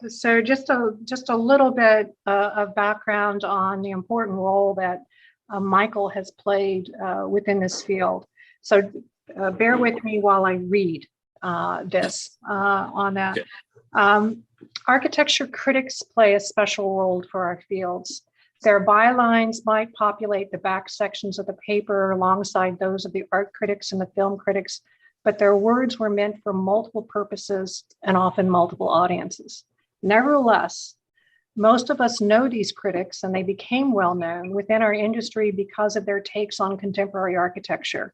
So just a little bit of background on the important role that Michael has played within this field. So bear with me while I read this on that. Architecture critics play a special role for our fields. Their bylines might populate the back sections of the paper alongside those of the art critics and the film critics, but their words were meant for multiple purposes and often multiple audiences. Nevertheless, most of us know these critics, and they became well known within our industry because of their takes on contemporary architecture.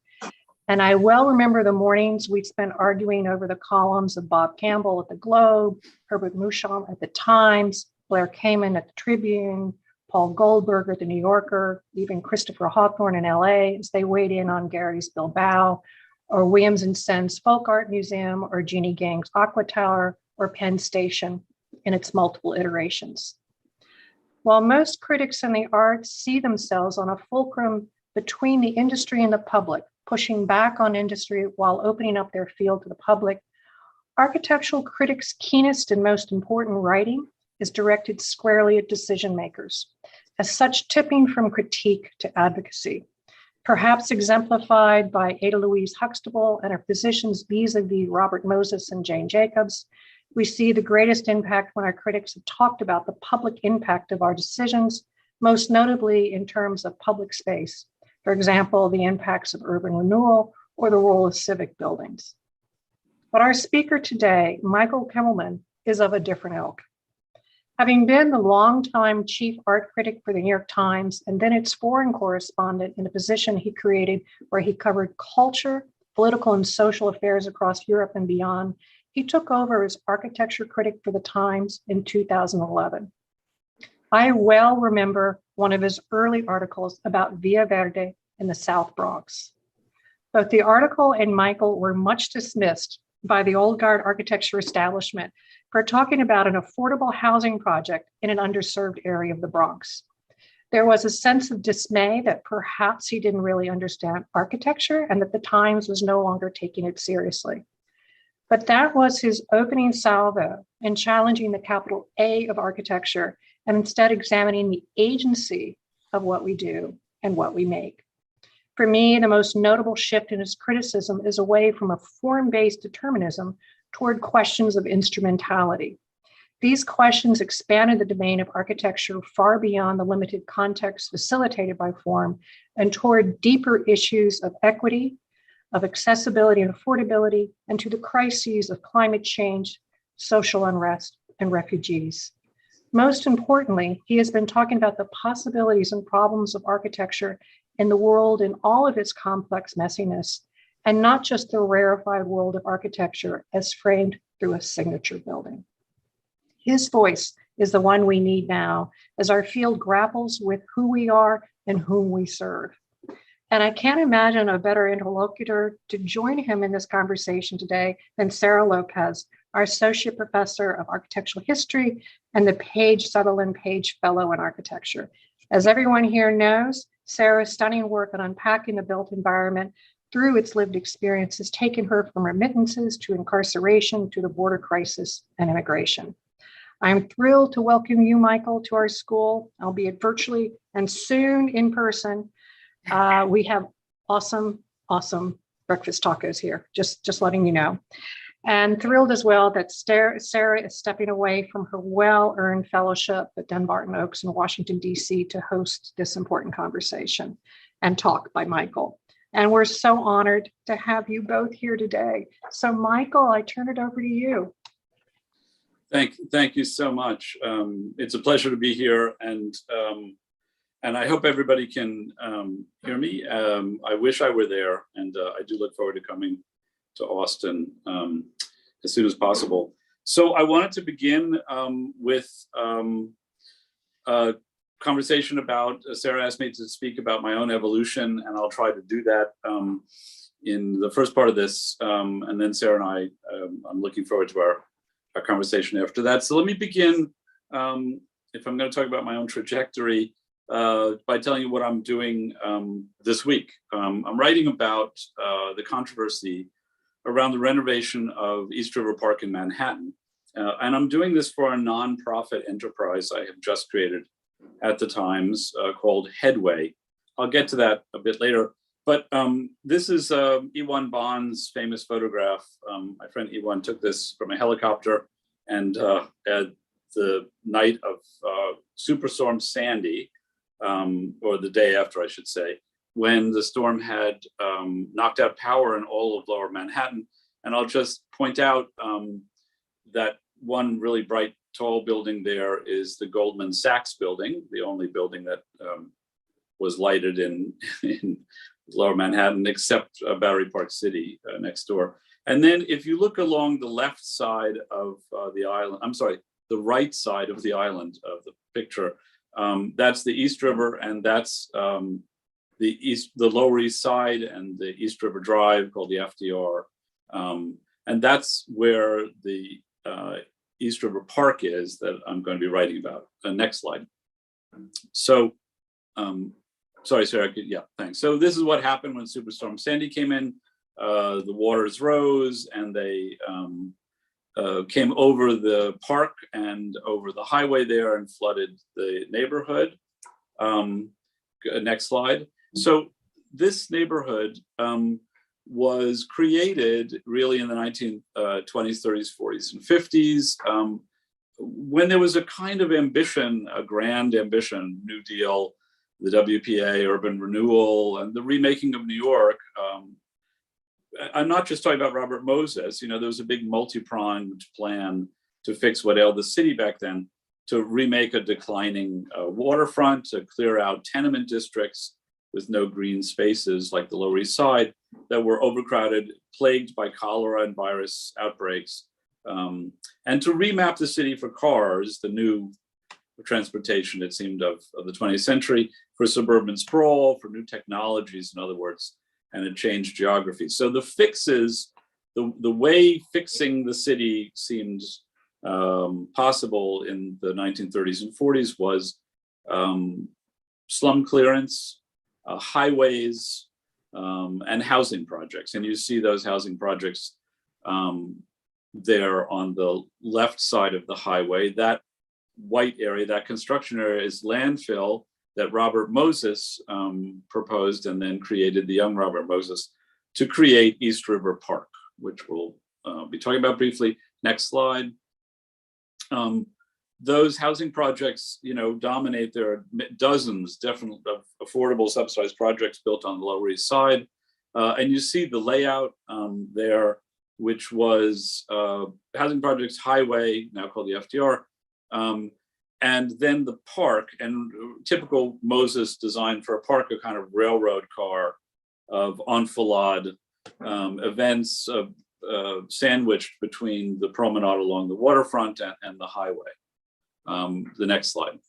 And I well remember the mornings we spent arguing over the columns of Bob Campbell at the Globe, Herbert Mouchon at the Times, Blair Kamin at the Tribune, Paul Goldberg at the New Yorker, even Christopher Hawthorne in LA as they weighed in on Gary's Bilbao, or Williams and Sons Folk Art Museum, or Jeannie Gang's Aqua Tower, or Penn Station in its multiple iterations. While most critics in the arts see themselves on a fulcrum between the industry and the public, pushing back on industry while opening up their field to the public, architectural critics' keenest and most important writing is directed squarely at decision makers, as such tipping from critique to advocacy, perhaps exemplified by Ada Louise Huxtable and her physicians vis-a-vis Robert Moses and Jane Jacobs. We see the greatest impact when our critics have talked about the public impact of our decisions, most notably in terms of public space. For example, the impacts of urban renewal or the role of civic buildings. But our speaker today, Michael Kimmelman, is of a different ilk. Having been the longtime chief art critic for the New York Times and then its foreign correspondent in a position he created where he covered culture, political and social affairs across Europe and beyond, he took over as architecture critic for the Times in 2011. I well remember one of his early articles about Via Verde in the South Bronx. Both the article and Michael were much dismissed by the old guard architecture establishment for talking about an affordable housing project in an underserved area of the Bronx. There was a sense of dismay that perhaps he didn't really understand architecture and that the Times was no longer taking it seriously. But that was his opening salvo in challenging the capital A of architecture and instead examining the agency of what we do and what we make. For me, the most notable shift in his criticism is away from a form-based determinism toward questions of instrumentality. These questions expanded the domain of architecture far beyond the limited context facilitated by form and toward deeper issues of equity, of accessibility and affordability, and to the crises of climate change, social unrest, and refugees. Most importantly, he has been talking about the possibilities and problems of architecture in the world in all of its complex messiness, and not just the rarefied world of architecture as framed through a signature building. His voice is the one we need now as our field grapples with who we are and whom we serve. And I can't imagine a better interlocutor to join him in this conversation today than Sarah Lopez, our Associate Professor of Architectural History and the Page Sutherland Page Fellow in Architecture. As everyone here knows, Sarah's stunning work on unpacking the built environment through its lived experience has taken her from remittances to incarceration to the border crisis and immigration. I'm thrilled to welcome you, Michael, to our school, albeit virtually and soon in person. We have awesome breakfast tacos here, just letting you know. And thrilled as well that Sarah is stepping away from her well-earned fellowship at Dunbarton Oaks in Washington, D.C. to host this important conversation and talk by Michael. And we're so honored to have you both here today. So Michael, I turn it over to you. Thank you so much. It's a pleasure to be here, and I hope everybody can hear me. I wish I were there, and I do look forward to coming to Austin as soon as possible. So I wanted to begin with a conversation about, Sarah asked me to speak about my own evolution, and I'll try to do that in the first part of this. And then Sarah and I'm looking forward to our conversation after that. So let me begin, if I'm going to talk about my own trajectory, by telling you what I'm doing this week. I'm writing about the controversy around the renovation of East River Park in Manhattan. And I'm doing this for a nonprofit enterprise I have just created at the Times called Headway. I'll get to that a bit later. But this is Ewan Bond's famous photograph. My friend Ewan took this from a helicopter, and at the night of Superstorm Sandy, or the day after, I should say, when the storm had knocked out power in all of Lower Manhattan. And I'll just point out that one really bright, tall building there is the Goldman Sachs building, the only building that was lighted in Lower Manhattan, except Battery Park City next door. And then if you look along the left side of the island, I'm sorry, the right side of the island of the picture, that's the East River, and that's the Lower East Side and the East River Drive, called the FDR. And that's where the East River Park is that I'm going to be writing about. Next slide. So, sorry, Sarah, yeah, thanks. So this is what happened when Superstorm Sandy came in. The waters rose, and they came over the park and over the highway there and flooded the neighborhood. Next slide. So this neighborhood was created really in the 1920s, 30s, 40s, and 50s, when there was a kind of ambition, a grand ambition, New Deal, the WPA, urban renewal, and the remaking of New York. I'm not just talking about Robert Moses. You know, there was a big multi-pronged plan to fix what ailed the city back then, to remake a declining waterfront, to clear out tenement districts with no green spaces like the Lower East Side that were overcrowded, plagued by cholera and virus outbreaks, and to remap the city for cars, the new transportation, it seemed, of the 20th century, for suburban sprawl, for new technologies, in other words, and it changed geography. So the fixes, the way fixing the city seemed possible in the 1930s and 40s was slum clearance, highways, and housing projects. And you see those housing projects there on the left side of the highway. That white area, that construction area, is landfill that Robert Moses proposed, and then created, the young Robert Moses, to create East River Park, which we'll be talking about briefly. Next slide. Those housing projects, you know, dominate. There are dozens, definitely, of affordable subsidized projects built on the Lower East Side. And you see the layout there, which was housing projects, highway, now called the FDR, and then the park, and typical Moses design for a park, a kind of railroad car of enfilade events sandwiched between the promenade along the waterfront and the highway. The next slide.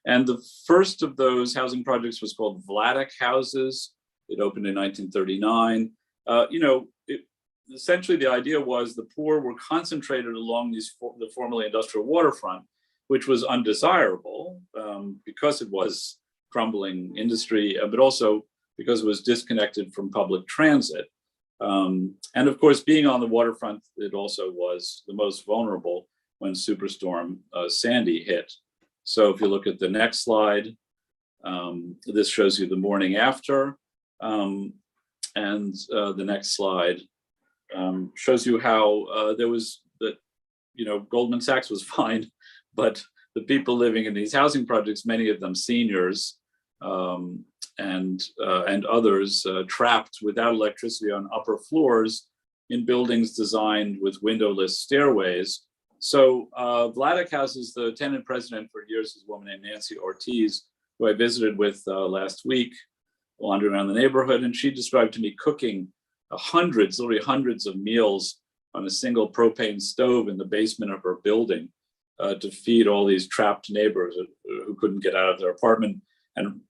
And the first of those housing projects was called Vladeck Houses. It opened in 1939. You know, essentially the idea was the poor were concentrated along the formerly industrial waterfront, which was undesirable because it was crumbling industry, but also because it was disconnected from public transit. And of course, being on the waterfront, it also was the most vulnerable when Superstorm Sandy hit. So if you look at the next slide, this shows you the morning after. And the next slide shows you how there was that, you know, Goldman Sachs was fine, but the people living in these housing projects, many of them seniors, and others trapped without electricity on upper floors in buildings designed with windowless stairways. So Vladeck Houses, the tenant president for years is a woman named Nancy Ortiz, who I visited with last week, wandering around the neighborhood, and she described to me cooking literally hundreds of meals on a single propane stove in the basement of her building to feed all these trapped neighbors who couldn't get out of their apartment, and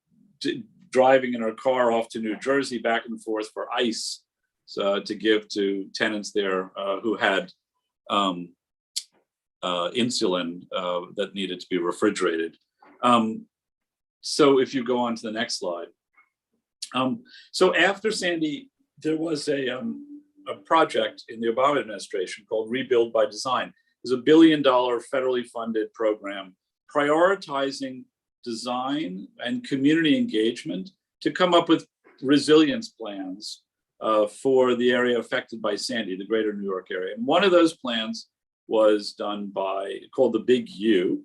driving in her car off to New Jersey back and forth for ice to give to tenants there who had insulin that needed to be refrigerated. So if you go on to the next slide. So after Sandy, there was a project in the Obama administration called Rebuild by Design. is $1 billion federally funded program prioritizing design and community engagement to come up with resilience plans for the area affected by Sandy, the greater New York area. And one of those plans was done called the Big U,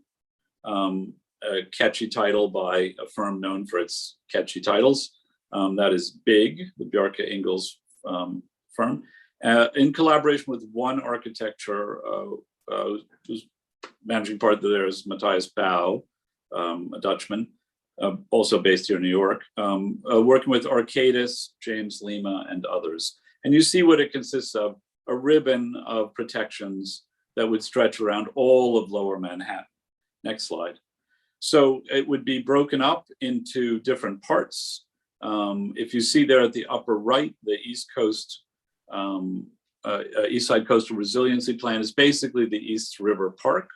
a catchy title by a firm known for its catchy titles. That is Big, the Bjarke Ingels firm, in collaboration with One Architecture, whose managing partner there is Matthias Bau, a Dutchman, also based here in New York, working with Arcadis, James Lima, and others. And you see what it consists of: a ribbon of protections that would stretch around all of Lower Manhattan. Next slide. So it would be broken up into different parts. If you see there at the upper right, the East Coast, East Side Coastal Resiliency Plan is basically the East River Park.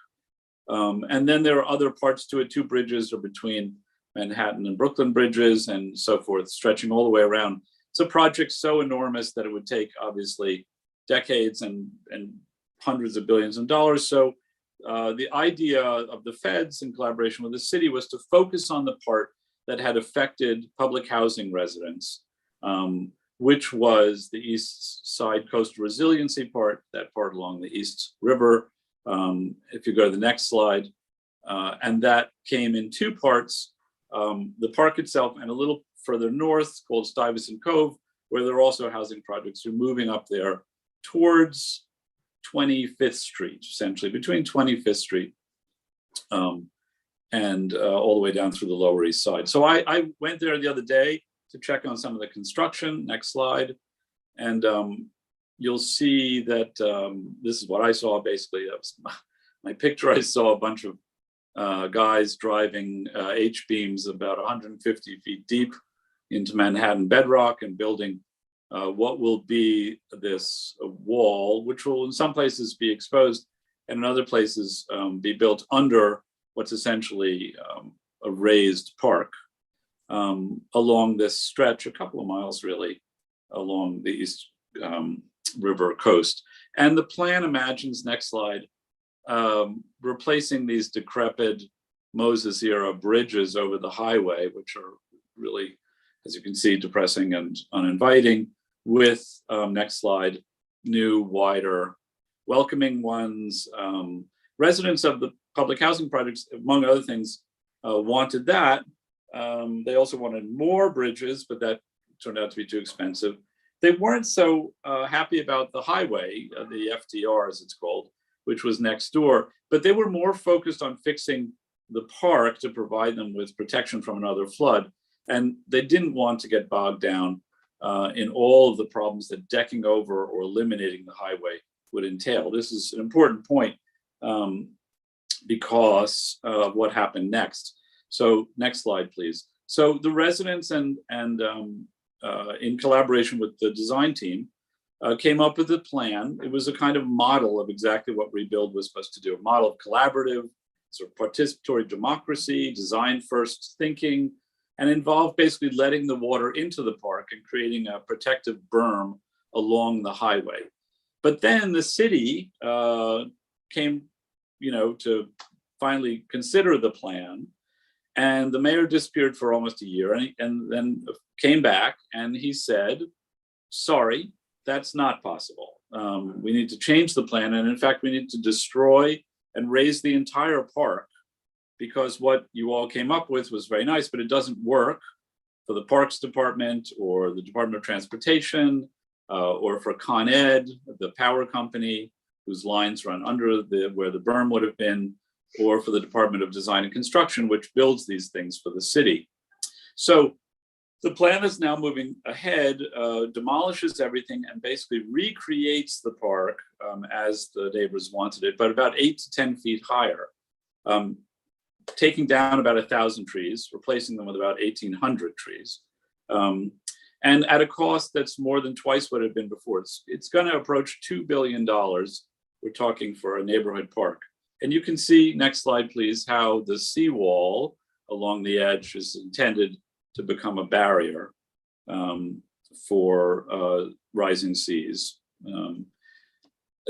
And then there are other parts to it. 2 bridges are between Manhattan and Brooklyn bridges and so forth, stretching all the way around. It's a project so enormous that it would take obviously decades and hundreds of billions of dollars. So the idea of the feds in collaboration with the city was to focus on the part that had affected public housing residents, which was the East Side Coastal Resiliency part, that part along the East River. If you go to the next slide, and that came in 2 parts, the park itself and a little further north called Stuyvesant Cove, where there are also housing projects. You're moving up there towards 25th Street, essentially between 25th Street and all the way down through the Lower East Side. So I went there the other day to check on some of the construction. Next slide. And you'll see that this is what I saw basically. That was my picture. I saw a bunch of guys driving H-beams about 150 feet deep into Manhattan bedrock and building what will be this wall, which will in some places be exposed and in other places be built under what's essentially a raised park along this stretch, a couple of miles really, along the East River coast. And the plan imagines, next slide, replacing these decrepit Moses era bridges over the highway, which are really, as you can see, depressing and uninviting, with, next slide, new, wider, welcoming ones. Residents of the public housing projects, among other things, wanted that. They also wanted more bridges, but that turned out to be too expensive. They weren't so happy about the highway, the FDR as it's called, which was next door, but they were more focused on fixing the park to provide them with protection from another flood. And they didn't want to get bogged down in all of the problems that decking over or eliminating the highway would entail. This is an important point because of what happened next. So next slide, please. So the residents and in collaboration with the design team, came up with a plan. It was a kind of model of exactly what Rebuild was supposed to do, a model of collaborative, sort of participatory democracy, design first thinking, and involved basically letting the water into the park and creating a protective berm along the highway. But then the city came, to finally consider the plan. And the mayor disappeared for almost a year and then came back and he said, sorry, that's not possible. We need to change the plan. And in fact, we need to destroy and raise the entire park because what you all came up with was very nice, but it doesn't work for the Parks Department or the Department of Transportation or for Con Ed, the power company whose lines run under where the berm would have been, or for the Department of Design and Construction, which builds these things for the city. So the plan is now moving ahead, demolishes everything and basically recreates the park as the neighbors wanted it, but about 8 to 10 feet higher, taking down about 1,000 trees, replacing them with about 1,800 trees, and at a cost that's more than twice what it had been before. It's going to approach $2 billion. We're talking for a neighborhood park. And you can see, next slide, please, how the seawall along the edge is intended to become a barrier for rising seas.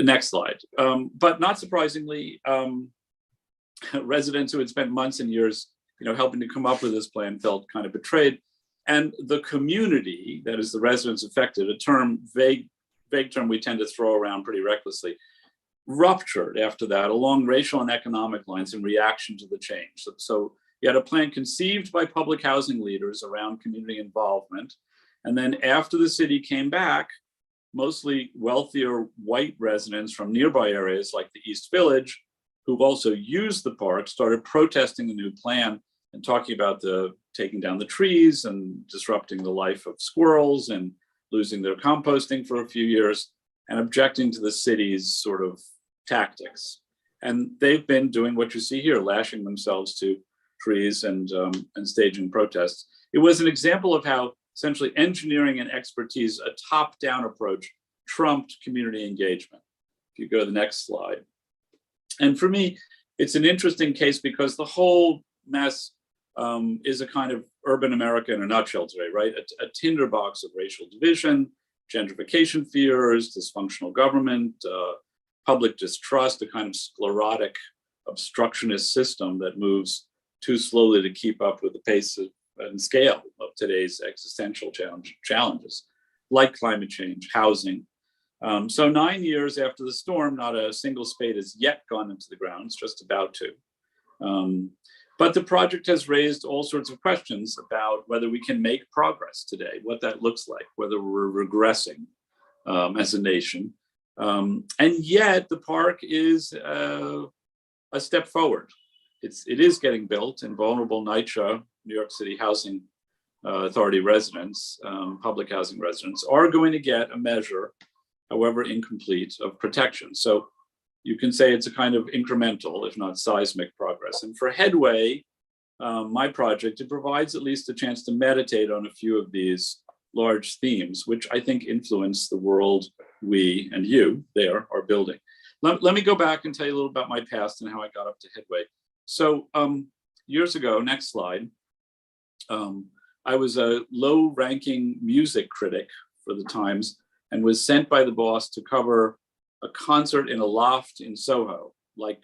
Next slide. But not surprisingly, residents who had spent months and years, helping to come up with this plan felt kind of betrayed. And the community, that is the residents affected, a vague term we tend to throw around pretty recklessly, ruptured after that along racial and economic lines in reaction to the change. So you had a plan conceived by public housing leaders around community involvement. And then after the city came back, mostly wealthier white residents from nearby areas like the East Village, who've also used the park, started protesting the new plan and talking about taking down the trees and disrupting the life of squirrels and losing their composting for a few years and objecting to the city's sort of tactics. And they've been doing what you see here, lashing themselves to trees and staging protests. It was an example of how essentially engineering and expertise, a top-down approach, trumped community engagement. If you go to the next slide. And for me, it's an interesting case because the whole mess is a kind of urban America in a nutshell today, right? A tinderbox of racial division, gentrification fears, dysfunctional government, public distrust, a kind of sclerotic obstructionist system that moves too slowly to keep up with the pace and scale of today's existential challenges, like climate change, housing. So 9 years after the storm, not a single spade has yet gone into the ground, it's just about to. But the project has raised all sorts of questions about whether we can make progress today, what that looks like, whether we're regressing as a nation. And yet the park is a step forward. It is getting built, and vulnerable NYCHA, New York City Housing Authority residents, public housing residents, are going to get a measure, however incomplete, of protection. So you can say it's a kind of incremental, if not seismic, progress. And for Headway, my project, it provides at least a chance to meditate on a few of these large themes, which I think influence the world we and you there are building. Let me go back and tell you a little about my past and how I got up to Headway. So years ago, next slide, I was a low-ranking music critic for the Times and was sent by the boss to cover a concert in a loft in Soho, like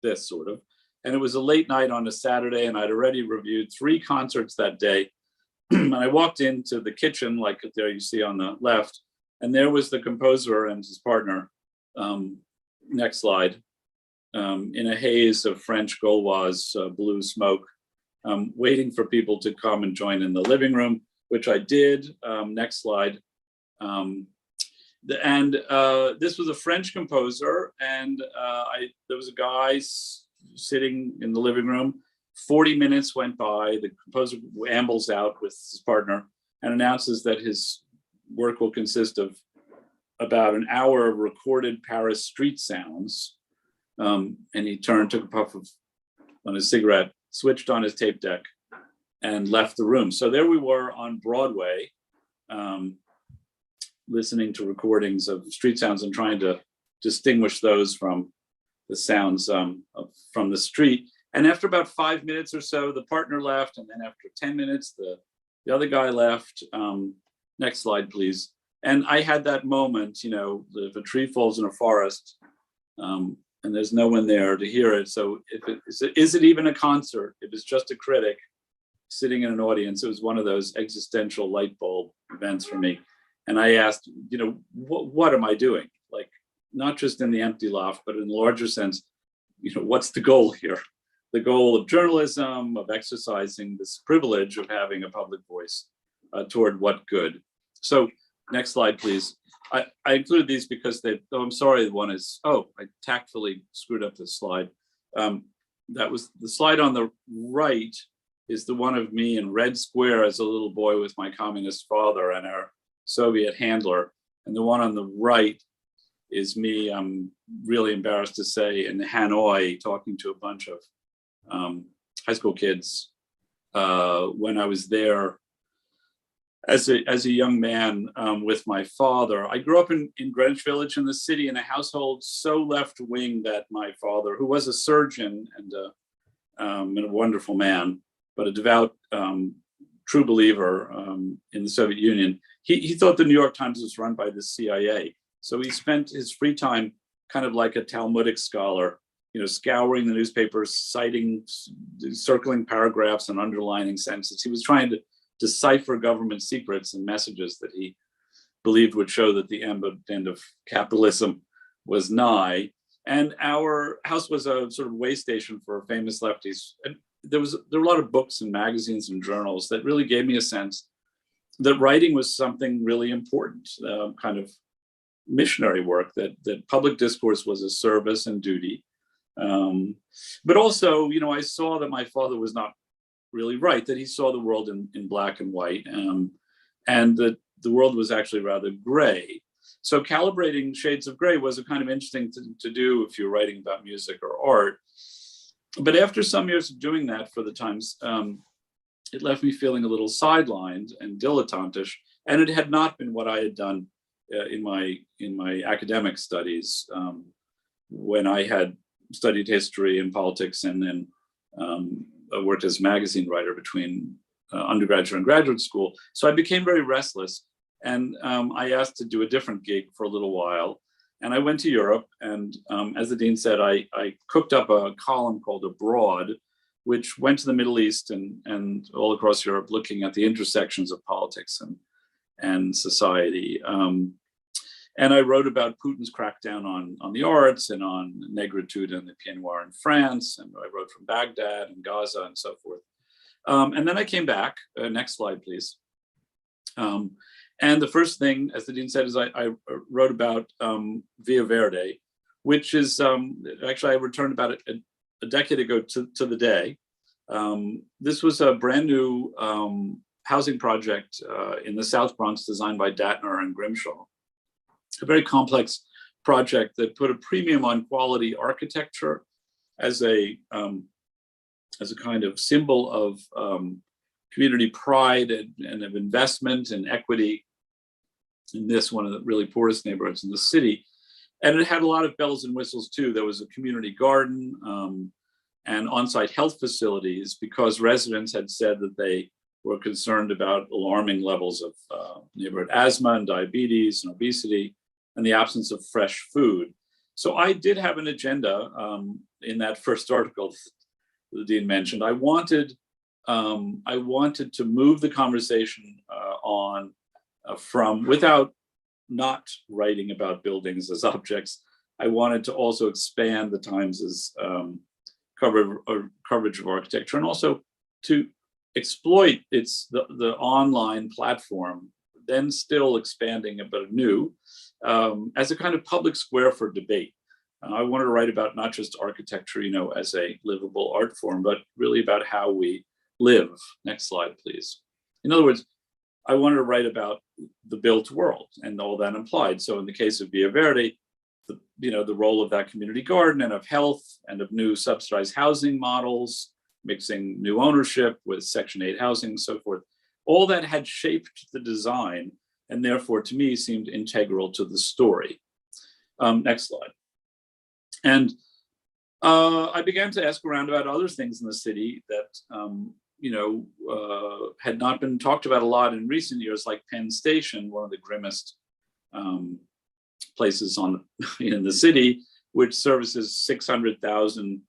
this sort of. And it was a late night on a Saturday, and I'd already reviewed 3 concerts that day. And I walked into the kitchen, like there you see on the left, and there was the composer and his partner, next slide, in a haze of French Gauloise blue smoke, waiting for people to come and join in the living room, which I did. Next slide. This was a French composer, and there was a guy sitting in the living room. 40 minutes went by. The composer ambles out with his partner and announces that his work will consist of about an hour of recorded Paris street sounds. And he took a puff on his cigarette, switched on his tape deck, and left the room. So there we were on Broadway, listening to recordings of street sounds and trying to distinguish those from the sounds from the street. And after about 5 minutes or so, the partner left. And then after 10 minutes, the other guy left. Next slide, please. And I had that moment, if a tree falls in a forest and there's no one there to hear it. So is it even a concert? If it's just a critic sitting in an audience, it was one of those existential light bulb events for me. And I asked, what am I doing? Like, not just in the empty loft, but in the larger sense, what's the goal here? The goal of journalism, of exercising this privilege of having a public voice, toward what good? So next slide, please. I included these because I'm sorry, the one is, I tactfully screwed up this slide. That was the slide on the right is the one of me in Red Square as a little boy with my communist father and our Soviet handler. And the one on the right is me, I'm really embarrassed to say, in Hanoi talking to a bunch of high school kids when I was there as a young man with my father. I grew up in Greenwich Village in the city in a household so left-wing that my father, who was a surgeon and a wonderful man, but a devout true believer in the Soviet Union, he thought the New York Times was run by the CIA. So he spent his free time kind of like a Talmudic scholar, scouring the newspapers, citing, circling paragraphs and underlining sentences. He was trying to decipher government secrets and messages that he believed would show that the end of capitalism was nigh. And our house was a sort of way station for famous lefties. And there were a lot of books and magazines and journals that really gave me a sense that writing was something really important, kind of missionary work, that public discourse was a service and duty. But also, I saw that my father was not really right, that he saw the world in black and white, and that the world was actually rather gray. So calibrating shades of gray was a kind of interesting to do if you're writing about music or art. But after some years of doing that for the Times, it left me feeling a little sidelined and dilettantish, and it had not been what I had done in my academic studies when I had studied history and politics, and then worked as a magazine writer between undergraduate and graduate school. So I became very restless, and I asked to do a different gig for a little while. And I went to Europe, and as the dean said, I cooked up a column called Abroad, which went to the Middle East and all across Europe, looking at the intersections of politics and society. And I wrote about Putin's crackdown on the arts and on negritude and the Pied Noir in France. And I wrote from Baghdad and Gaza and so forth. And then I came back. Next slide, please. And the first thing, as the dean said, is I wrote about Via Verde, which is actually I returned about a decade ago to the day. This was a brand new housing project in the South Bronx designed by Datner and Grimshaw. A very complex project that put a premium on quality architecture as a kind of symbol of community pride and of investment and equity in this, one of the really poorest neighborhoods in the city. And it had a lot of bells and whistles too. There was a community garden and on-site health facilities, because residents had said that they were concerned about alarming levels of neighborhood asthma and diabetes and obesity and the absence of fresh food. So I did have an agenda in that first article the dean mentioned. I wanted to move the conversation on from, without not writing about buildings as objects, I wanted to also expand the Times's coverage of architecture, and also to exploit the online platform, then still expanding a bit new, as a kind of public square for debate. I wanted to write about not just architecture, as a livable art form, but really about how we live. Next slide, please. In other words, I wanted to write about the built world and all that implied. So in the case of Via Verde, the role of that community garden and of health and of new subsidized housing models, mixing new ownership with Section 8 housing and so forth, all that had shaped the design and therefore to me seemed integral to the story. Next slide. And I began to ask around about other things in the city that had not been talked about a lot in recent years, like Penn Station, one of the grimmest places in the city, which services 600,000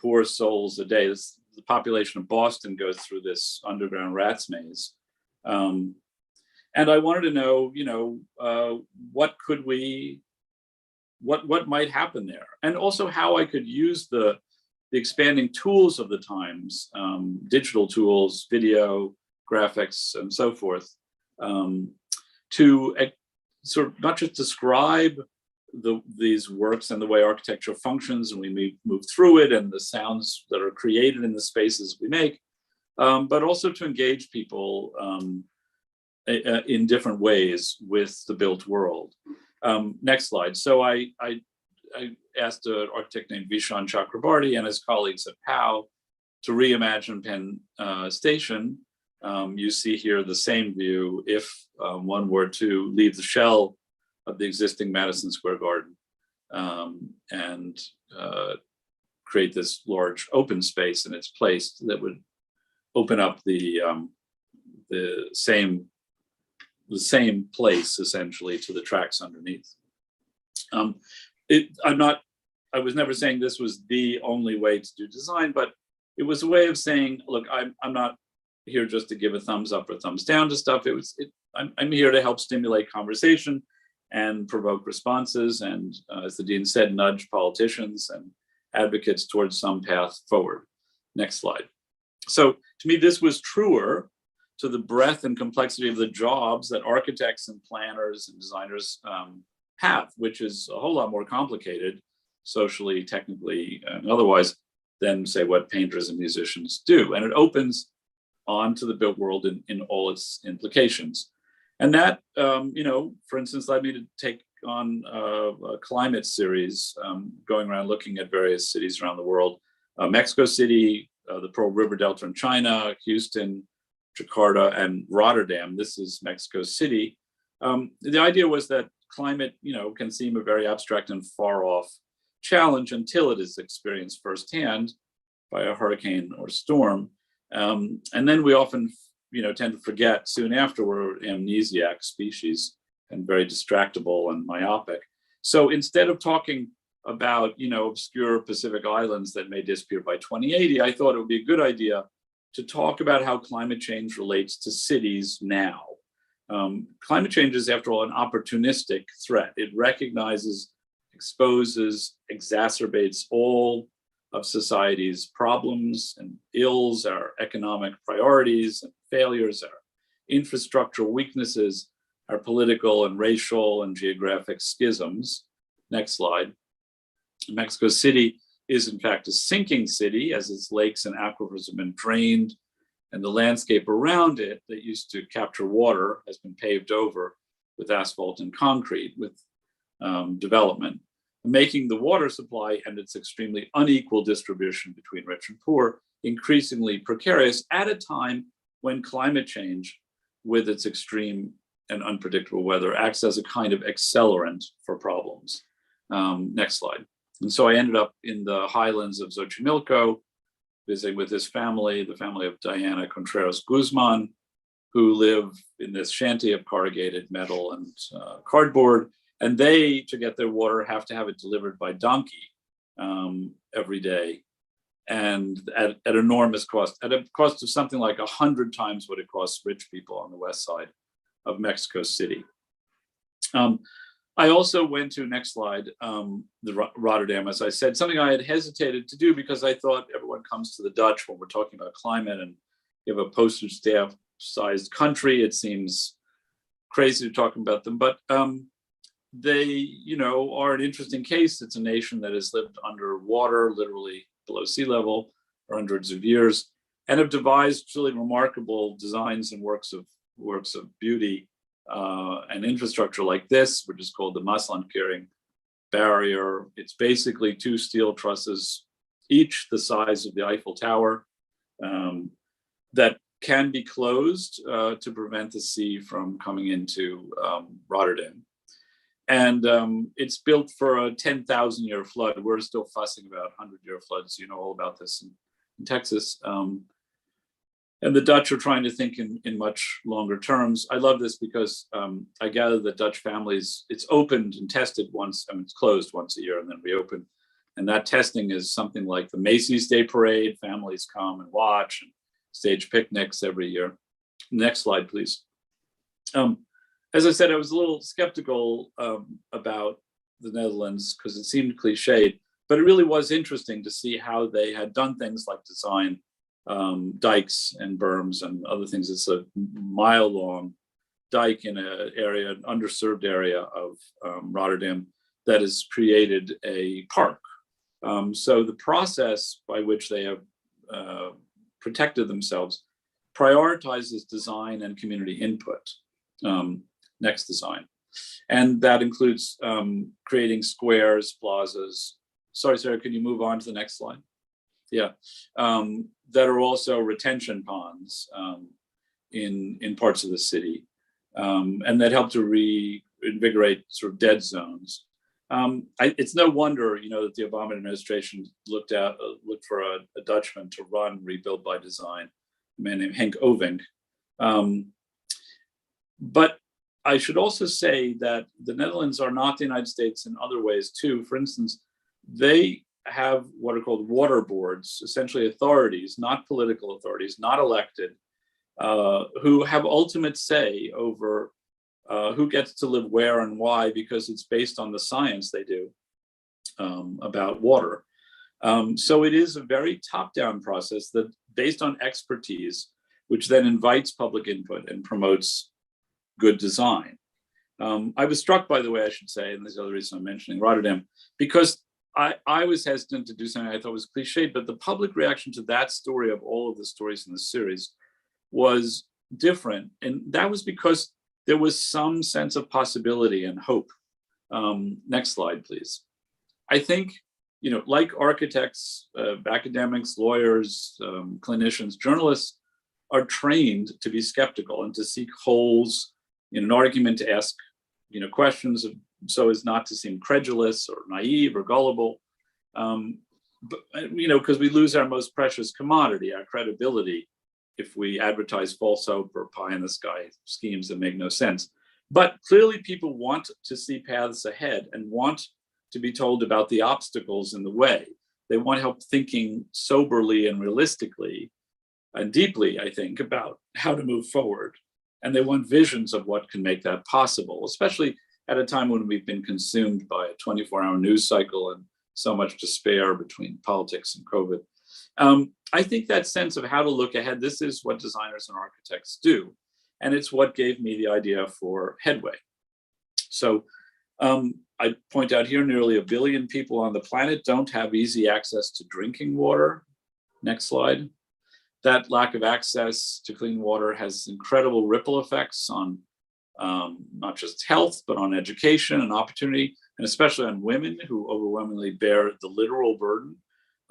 poor souls a day. The population of Boston goes through this underground rat's maze. And I wanted to know, what might happen there, and also how I could use the expanding tools of the Times, digital tools, video, graphics, and so forth, to sort of not just describe these works and the way architecture functions, and we move through it, and the sounds that are created in the spaces we make, but also to engage people in different ways with the built world. Next slide. So I asked an architect named Vishaan Chakrabarty and his colleagues at POW to reimagine Penn Station. You see here the same view if one were to leave the shell of the existing Madison Square Garden and create this large open space in its place that would open up the same place essentially to the tracks underneath. Um, I was never saying this was the only way to do design, but it was a way of saying, look, I'm not here just to give a thumbs up or thumbs down to stuff. I'm here to help stimulate conversation and provoke responses, and as the dean said, nudge politicians and advocates towards some path forward. Next slide. So to me, this was truer to the breadth and complexity of the jobs that architects and planners and designers have, which is a whole lot more complicated socially, technically, and otherwise than, say, what painters and musicians do. And it opens onto the built world in all its implications. And that, for instance, led me to take on a climate series, going around looking at various cities around the world. Mexico City, the Pearl River Delta in China, Houston, Jakarta, and Rotterdam. This is Mexico City. The idea was that climate, can seem a very abstract and far off challenge until it is experienced firsthand by a hurricane or storm. And then we often, tend to forget soon after we're amnesiac species and very distractible and myopic. So instead of talking about, obscure Pacific islands that may disappear by 2080, I thought it would be a good idea to talk about how climate change relates to cities now. Climate change is, after all, an opportunistic threat. It recognizes, exposes, exacerbates all of society's problems and ills, our economic priorities and failures, our infrastructural weaknesses, our political and racial and geographic schisms. Next slide. Mexico City is in fact a sinking city, as its lakes and aquifers have been drained, and the landscape around it that used to capture water has been paved over with asphalt and concrete with development, making the water supply and its extremely unequal distribution between rich and poor increasingly precarious at a time when climate change, with its extreme and unpredictable weather, acts as a kind of accelerant for problems. Next slide. And so I ended up in the highlands of Xochimilco, visiting with this family, the family of Diana Contreras Guzman, who live in this shanty of corrugated metal and cardboard. And they, to get their water, have to have it delivered by donkey every day, and at enormous cost, at a cost of something like 100 times what it costs rich people on the west side of Mexico City. I also went to, next slide, the Rotterdam, as I said, something I had hesitated to do because I thought everyone comes to the Dutch when we're talking about climate, and you have a postage stamp sized country. It seems crazy to talk about them, but they, are an interesting case. It's a nation that has lived underwater, literally below sea level, for hundreds of years, and have devised really remarkable designs and works of beauty and infrastructure like this, which is called the Maaslandkering barrier. It's basically two steel trusses, each the size of the Eiffel Tower, that can be closed to prevent the sea from coming into Rotterdam. And it's built for a 10,000-year flood. We're still fussing about 100-year floods. You know all about this in Texas. And the Dutch are trying to think in much longer terms. I love this because I gather that Dutch families, it's opened and tested once, it's closed once a year and then reopened. And that testing is something like the Macy's Day Parade. Families come and watch and stage picnics every year. Next slide, please. As I said, I was a little skeptical about the Netherlands because it seemed cliched, but it really was interesting to see how they had done things like design dikes and berms and other things. It's a mile-long dike in an underserved area of Rotterdam that has created a park. So the process by which they have protected themselves prioritizes design and community input. Next design. And that includes creating squares, plazas. Sorry, Sarah, could you move on to the next slide? Yeah, that are also retention ponds in parts of the city, and that help to reinvigorate sort of dead zones. It's no wonder, that the Obama administration looked for a Dutchman to run Rebuild by Design, a man named Henk Ovink. But I should also say that the Netherlands are not the United States in other ways too. For instance, they have what are called water boards, essentially authorities, not political authorities, not elected, who have ultimate say over who gets to live where and why, because it's based on the science they do about water. So it is a very top-down process that based on expertise, which then invites public input and promotes good design. I was struck, by the way, I should say, and there's the other reason I'm mentioning Rotterdam, because I was hesitant to do something I thought was cliched, but the public reaction to that story of all of the stories in the series was different. And that was because there was some sense of possibility and hope. Next slide, please. I think, you know, like architects, academics, lawyers, clinicians, journalists are trained to be skeptical and to seek holes in an argument, to ask, you know, questions so as not to seem credulous or naive or gullible. But, you know, because we lose our most precious commodity, our credibility, if we advertise false hope or pie in the sky schemes that make no sense. But clearly people want to see paths ahead and want to be told about the obstacles in the way. They want help thinking soberly and realistically and deeply, I think, about how to move forward. And they want visions of what can make that possible, especially at a time when we've been consumed by a 24-hour news cycle and so much despair between politics and COVID. I think that sense of how to look ahead, this is what designers and architects do. And it's what gave me the idea for Headway. So I point out here, nearly 1 billion people on the planet don't have easy access to drinking water. Next slide. That lack of access to clean water has incredible ripple effects on not just health, but on education and opportunity, and especially on women who overwhelmingly bear the literal burden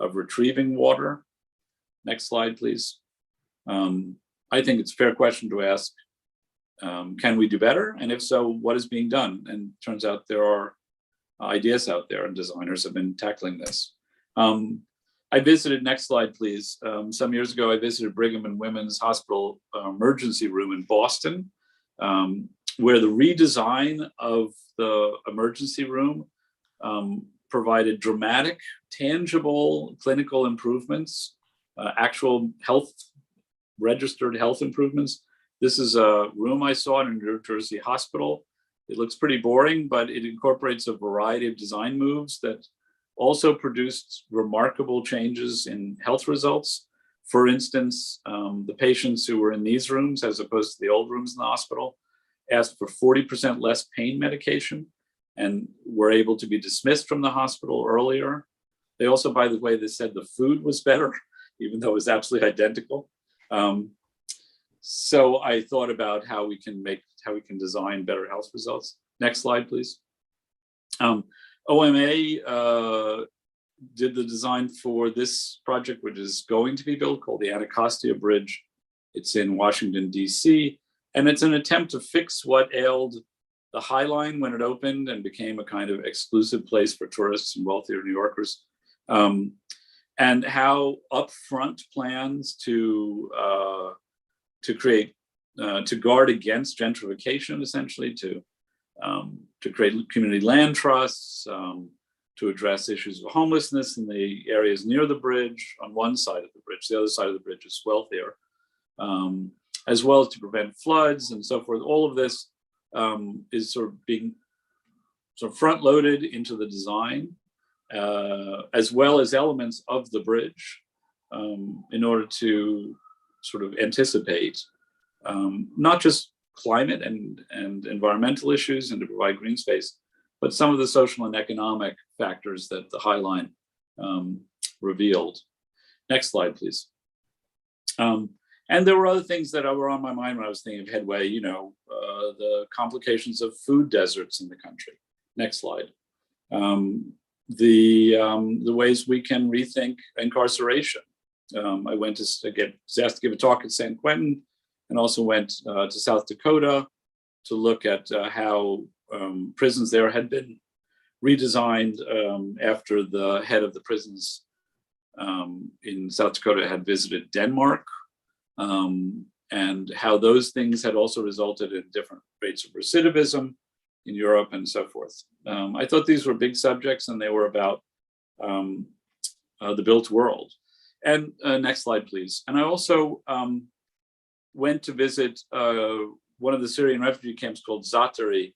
of retrieving water. Next slide, please. I think it's a fair question to ask, can we do better? And if so, what is being done? And it turns out there are ideas out there and designers have been tackling this. I visited, next slide, please. Some years ago, I visited Brigham and Women's Hospital emergency room in Boston, where the redesign of the emergency room provided dramatic, tangible clinical improvements, actual health, registered health improvements. This is a room I saw in a New Jersey hospital. It looks pretty boring, but it incorporates a variety of design moves that also produced remarkable changes in health results. For instance, the patients who were in these rooms, as opposed to the old rooms in the hospital, asked for 40% less pain medication and were able to be dismissed from the hospital earlier. They also, by the way, they said the food was better, even though it was absolutely identical. So I thought about how we can design better health results. Next slide, please. OMA did the design for this project, which is going to be built, called the Anacostia Bridge. It's in Washington, D.C., and it's an attempt to fix what ailed the High Line when it opened and became a kind of exclusive place for tourists and wealthier New Yorkers, and how upfront plans to create, to guard against gentrification, essentially, to create community land trusts, to address issues of homelessness in the areas near the bridge on one side of the bridge. The other side of the bridge is wealthier, as well as to prevent floods and so forth. All of this is sort of being front-loaded into the design, as well as elements of the bridge, in order to sort of anticipate not just climate and environmental issues and to provide green space, but some of the social and economic factors that the High Line revealed. Next slide, please. And there were other things that were on my mind when I was thinking of Headway, you know, the complications of food deserts in the country. Next slide. The ways we can rethink incarceration. I went to was asked to give a talk at San Quentin, and also went to South Dakota to look at how prisons there had been redesigned after the head of the prisons in South Dakota had visited Denmark. and how those things had also resulted in different rates of recidivism in Europe and so forth. I thought these were big subjects, and they were about the built world. And next slide, please. And I also went to visit one of the Syrian refugee camps called Zaatari.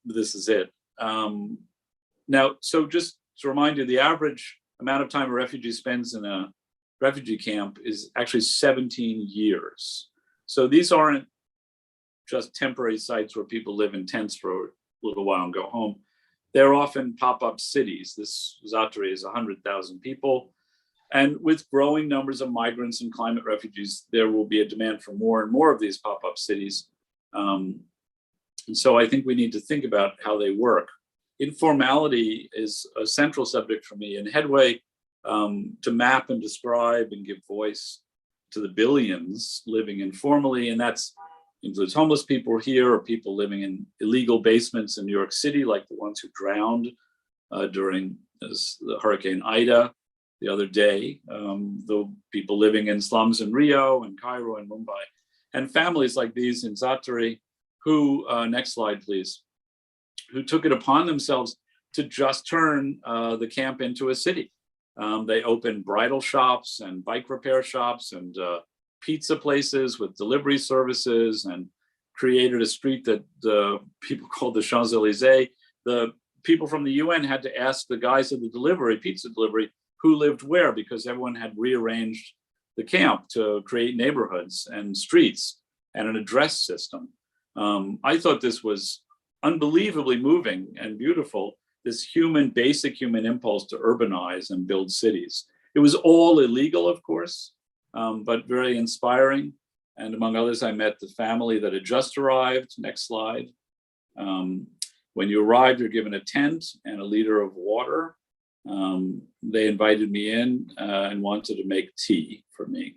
This is it. Now, so just to remind you, the average amount of time a refugee spends in a refugee camp is actually 17 years. So these aren't just temporary sites where people live in tents for a little while and go home. They're often pop-up cities. This Zaatari is 100,000 people. And with growing numbers of migrants and climate refugees, there will be a demand for more and more of these pop-up cities. And so I think we need to think about how they work. Informality is a central subject for me, and Headway to map and describe and give voice to the billions living informally, and that includes homeless people here or people living in illegal basements in New York City, like the ones who drowned during the Hurricane Ida the other day, the people living in slums in Rio and Cairo and Mumbai, and families like these in Zaatari who, next slide please, who took it upon themselves to just turn the camp into a city. They opened bridal shops and bike repair shops and pizza places with delivery services, and created a street that people called the Champs-Élysées. The people from the UN had to ask the guys at the pizza delivery, who lived where, because everyone had rearranged the camp to create neighborhoods and streets and an address system. I thought this was unbelievably moving and beautiful, this basic human impulse to urbanize and build cities. It was all illegal, of course, but very inspiring. And among others, I met the family that had just arrived. Next slide. When you arrived, you're given a tent and a liter of water. They invited me in and wanted to make tea for me.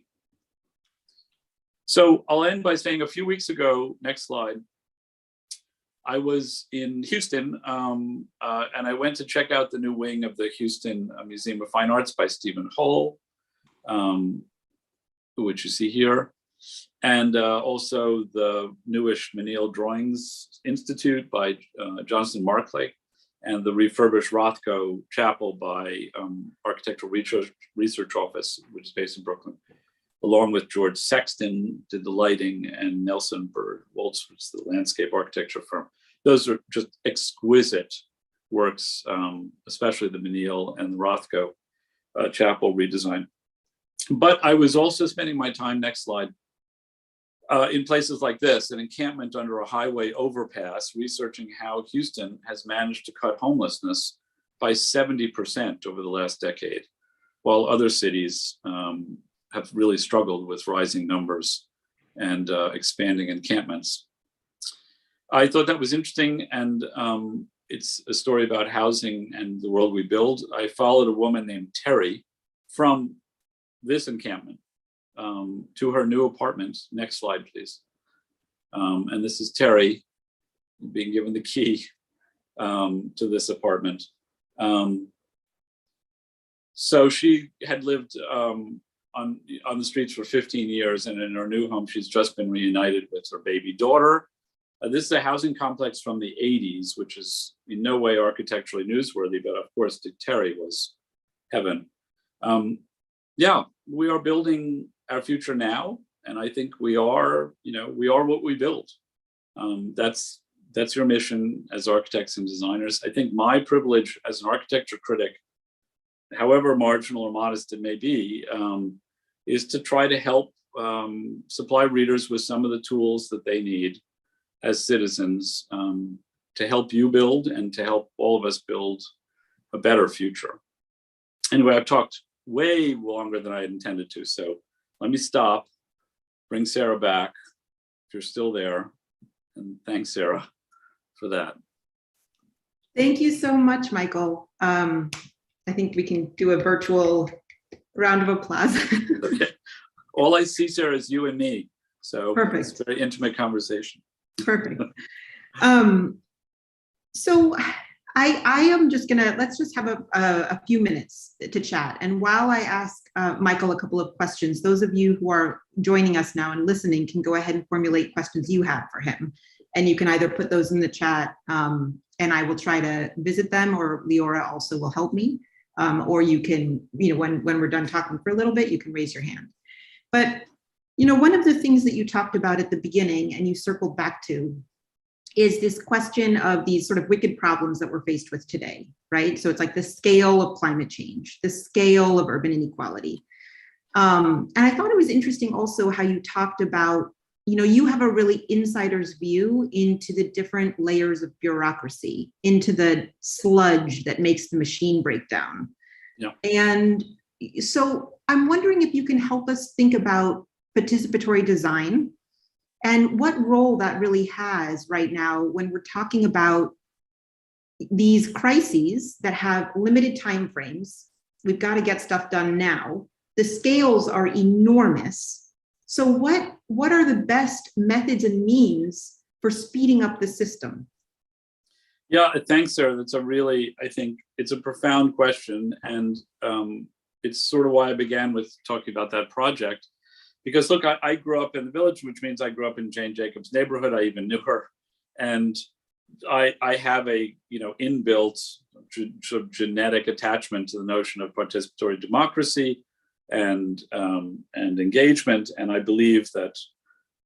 So I'll end by saying a few weeks ago, next slide, I was in Houston and I went to check out the new wing of the Houston Museum of Fine Arts by Stephen Hull, which you see here, and also the newish Menil Drawings Institute by Jonathan Markley, and the refurbished Rothko Chapel by Architectural Research Office, which is based in Brooklyn, along with George Sexton, did the lighting, and Nelson Bird Waltz, which is the landscape architecture firm. Those are just exquisite works, especially the Menil and the Rothko Chapel redesign. But I was also spending my time, next slide, in places like this, an encampment under a highway overpass, researching how Houston has managed to cut homelessness by 70% over the last decade, while other cities have really struggled with rising numbers and expanding encampments. I thought that was interesting, and it's a story about housing and the world we build. I followed a woman named Terry from this encampment to her new apartment. Next slide, please. And this is Terry being given the key to this apartment. So she had lived on the streets for 15 years, and in her new home, she's just been reunited with her baby daughter. This is a housing complex from the 80s, which is in no way architecturally newsworthy, but of course, to Terry was heaven. Yeah, we are building our future now, and I think we are what we build. That's your mission as architects and designers. I think my privilege as an architecture critic, however marginal or modest it may be, is to try to help supply readers with some of the tools that they need as citizens to help you build and to help all of us build a better future. Anyway, I've talked way longer than I had intended to, so let me stop, bring Sarah back, if you're still there, and thanks, Sarah, for that. Thank you so much, Michael. I think we can do a virtual round of applause. Okay. All I see, Sarah, is you and me, so perfect. It's a very intimate conversation. Perfect. So I am just gonna, let's just have a few minutes to chat. And while I ask Michael a couple of questions, those of you who are joining us now and listening can go ahead and formulate questions you have for him. And you can either put those in the chat and I will try to visit them, or Leora also will help me. Or you can, when we're done talking for a little bit, you can raise your hand. But, one of the things that you talked about at the beginning and you circled back to is this question of these sort of wicked problems that we're faced with today, right? So it's like the scale of climate change, the scale of urban inequality. And I thought it was interesting also how you talked about, you have a really insider's view into the different layers of bureaucracy, into the sludge that makes the machine break down. Yeah. And so I'm wondering if you can help us think about participatory design and what role that really has right now when we're talking about these crises that have limited timeframes. We've got to get stuff done now. The scales are enormous. So what are the best methods and means for speeding up the system? Yeah, thanks, Sarah. That's I think it's a profound question. And it's sort of why I began with talking about that project. Because look, I grew up in the Village, which means I grew up in Jane Jacobs' neighborhood. I even knew her. And I have a inbuilt sort of genetic attachment to the notion of participatory democracy and engagement. And I believe that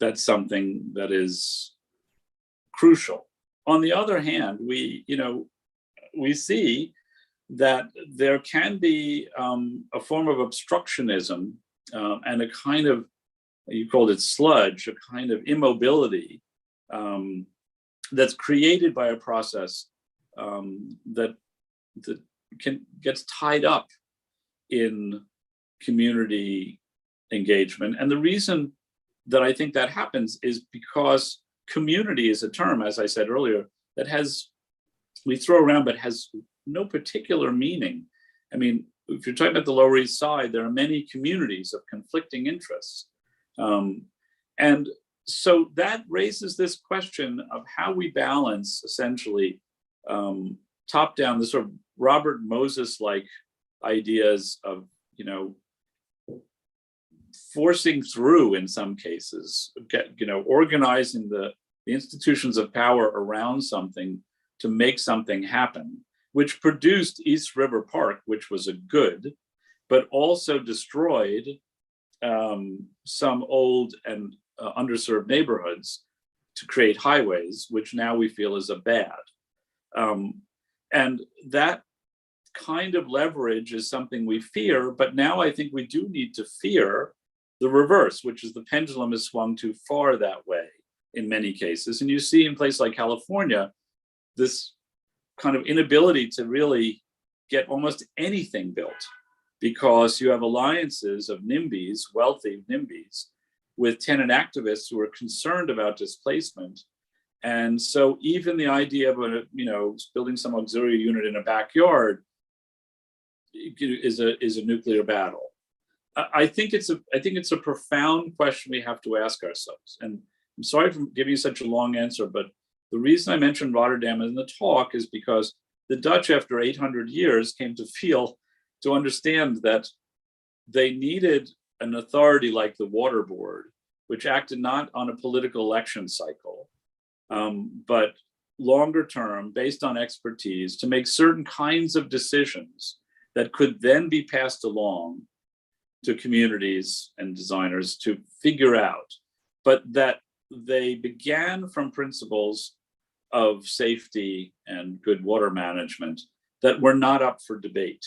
that's something that is crucial. On the other hand, we see that there can be a form of obstructionism and a kind of, you called it sludge, a kind of immobility that's created by a process that gets tied up in community engagement. And the reason that I think that happens is because community is a term, as I said earlier, that we throw around but has no particular meaning. I mean, if you're talking about the Lower East Side, there are many communities of conflicting interests. And so that raises this question of how we balance essentially top down, the sort of Robert Moses-like ideas of, forcing through in some cases, organizing the institutions of power around something to make something happen, which produced East River Park, which was a good, but also destroyed some old and underserved neighborhoods to create highways, which now we feel is a bad. And that kind of leverage is something we fear, but now I think we do need to fear the reverse, which is the pendulum has swung too far that way in many cases. And you see in places like California, this kind of inability to really get almost anything built because you have alliances of NIMBYs, wealthy NIMBYs, with tenant activists who are concerned about displacement. And so even the idea of building some auxiliary unit in a backyard is a nuclear battle. I think it's a profound question we have to ask ourselves. And I'm sorry for giving you such a long answer, but the reason I mentioned Rotterdam in the talk is because the Dutch, after 800 years, came to understand that they needed an authority like the Water Board, which acted not on a political election cycle, but longer term, based on expertise, to make certain kinds of decisions that could then be passed along to communities and designers to figure out, but that they began from principles of safety and good water management that were not up for debate.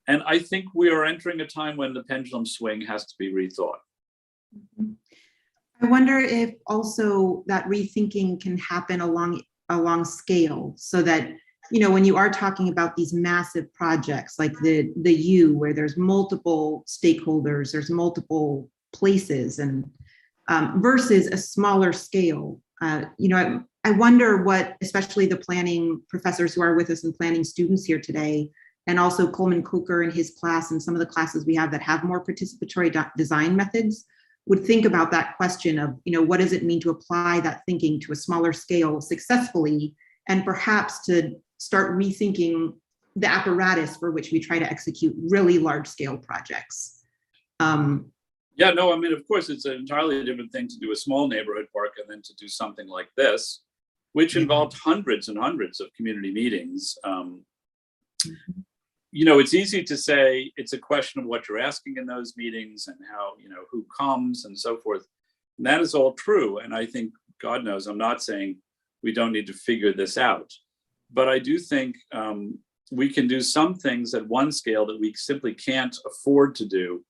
And I think we are entering a time when the pendulum swing has to be rethought. I wonder if also that rethinking can happen along scale, so that when you are talking about these massive projects like the U, where there's multiple stakeholders, there's multiple places, and versus a smaller scale. I wonder what, especially the planning professors who are with us and planning students here today, and also Coleman Cooker and his class and some of the classes we have that have more participatory design methods, would think about that question of, what does it mean to apply that thinking to a smaller scale successfully, and perhaps to start rethinking the apparatus for which we try to execute really large scale projects. Yeah, no, I mean, of course, it's an entirely different thing to do a small neighborhood park and then to do something like this, which involved hundreds and hundreds of community meetings. You know, it's easy to say it's a question of what you're asking in those meetings and how, you know, who comes and so forth. And that is all true. And I think, God knows, I'm not saying we don't need to figure this out. But I do think we can do some things at one scale that we simply can't afford to do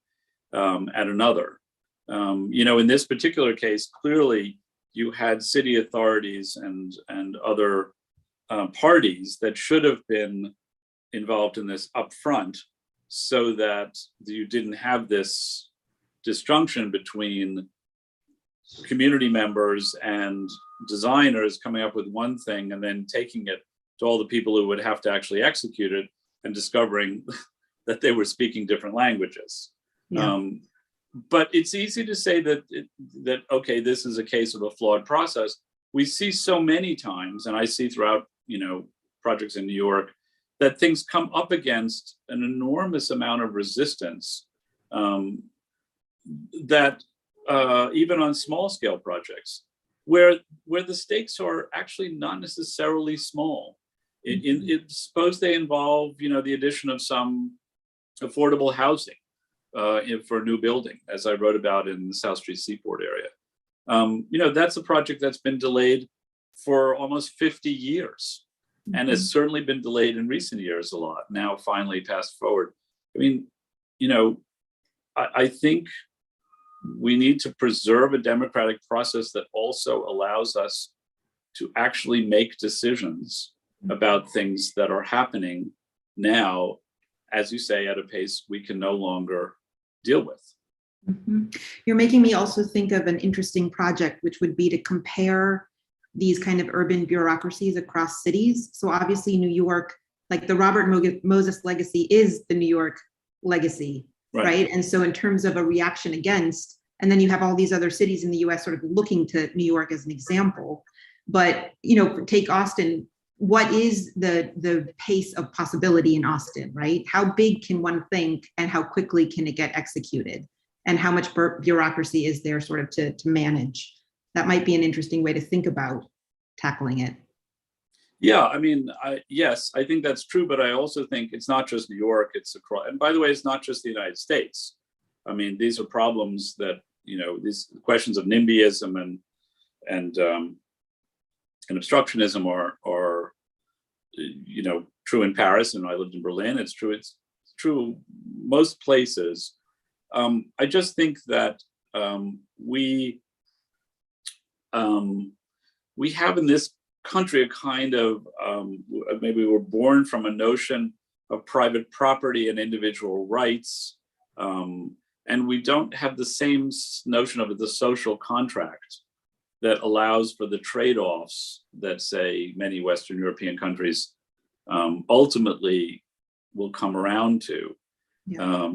at another. You know, in this particular case, clearly you had city authorities and other parties that should have been involved in this upfront so that you didn't have this disjunction between community members and designers coming up with one thing and then taking it to all the people who would have to actually execute it and discovering that they were speaking different languages. Yeah. But it's easy to say that okay, this is a case of a flawed process. We see so many times, and I see throughout, you know, projects in New York, that things come up against an enormous amount of resistance that even on small scale projects, where the stakes are actually not necessarily small. Suppose they involve, you know, the addition of some affordable housing for a new building, as I wrote about in the South Street Seaport area. You know, that's a project that's been delayed for almost 50 years and has certainly been delayed in recent years a lot, now finally passed forward. I mean, you know, I think we need to preserve a democratic process that also allows us to actually make decisions about things that are happening now, as you say, at a pace we can no longer deal with. You're making me also think of an interesting project, which would be to compare these kind of urban bureaucracies across cities. So obviously New York, like the Robert Moses legacy is the New York legacy, right? And so in terms of a reaction against, and then you have all these other cities in the US sort of looking to New York as an example. But, you know, take Austin, what is the pace of possibility in Austin, right? How big can one think and how quickly can it get executed? And how much bureaucracy is there sort of to manage? That might be an interesting way to think about tackling it. Yeah, I mean, yes, I think that's true, but I also think it's not just New York, it's across, and by the way, it's not just the United States. I mean, these are problems that, you know, these questions of NIMBYism and obstructionism are, you know, true in Paris, and I lived in Berlin. It's true most places. I just think that we have in this country a kind of maybe we're born from a notion of private property and individual rights, and we don't have the same notion of the social contract that allows for the trade-offs that, say, many Western European countries ultimately will come around to. Yeah.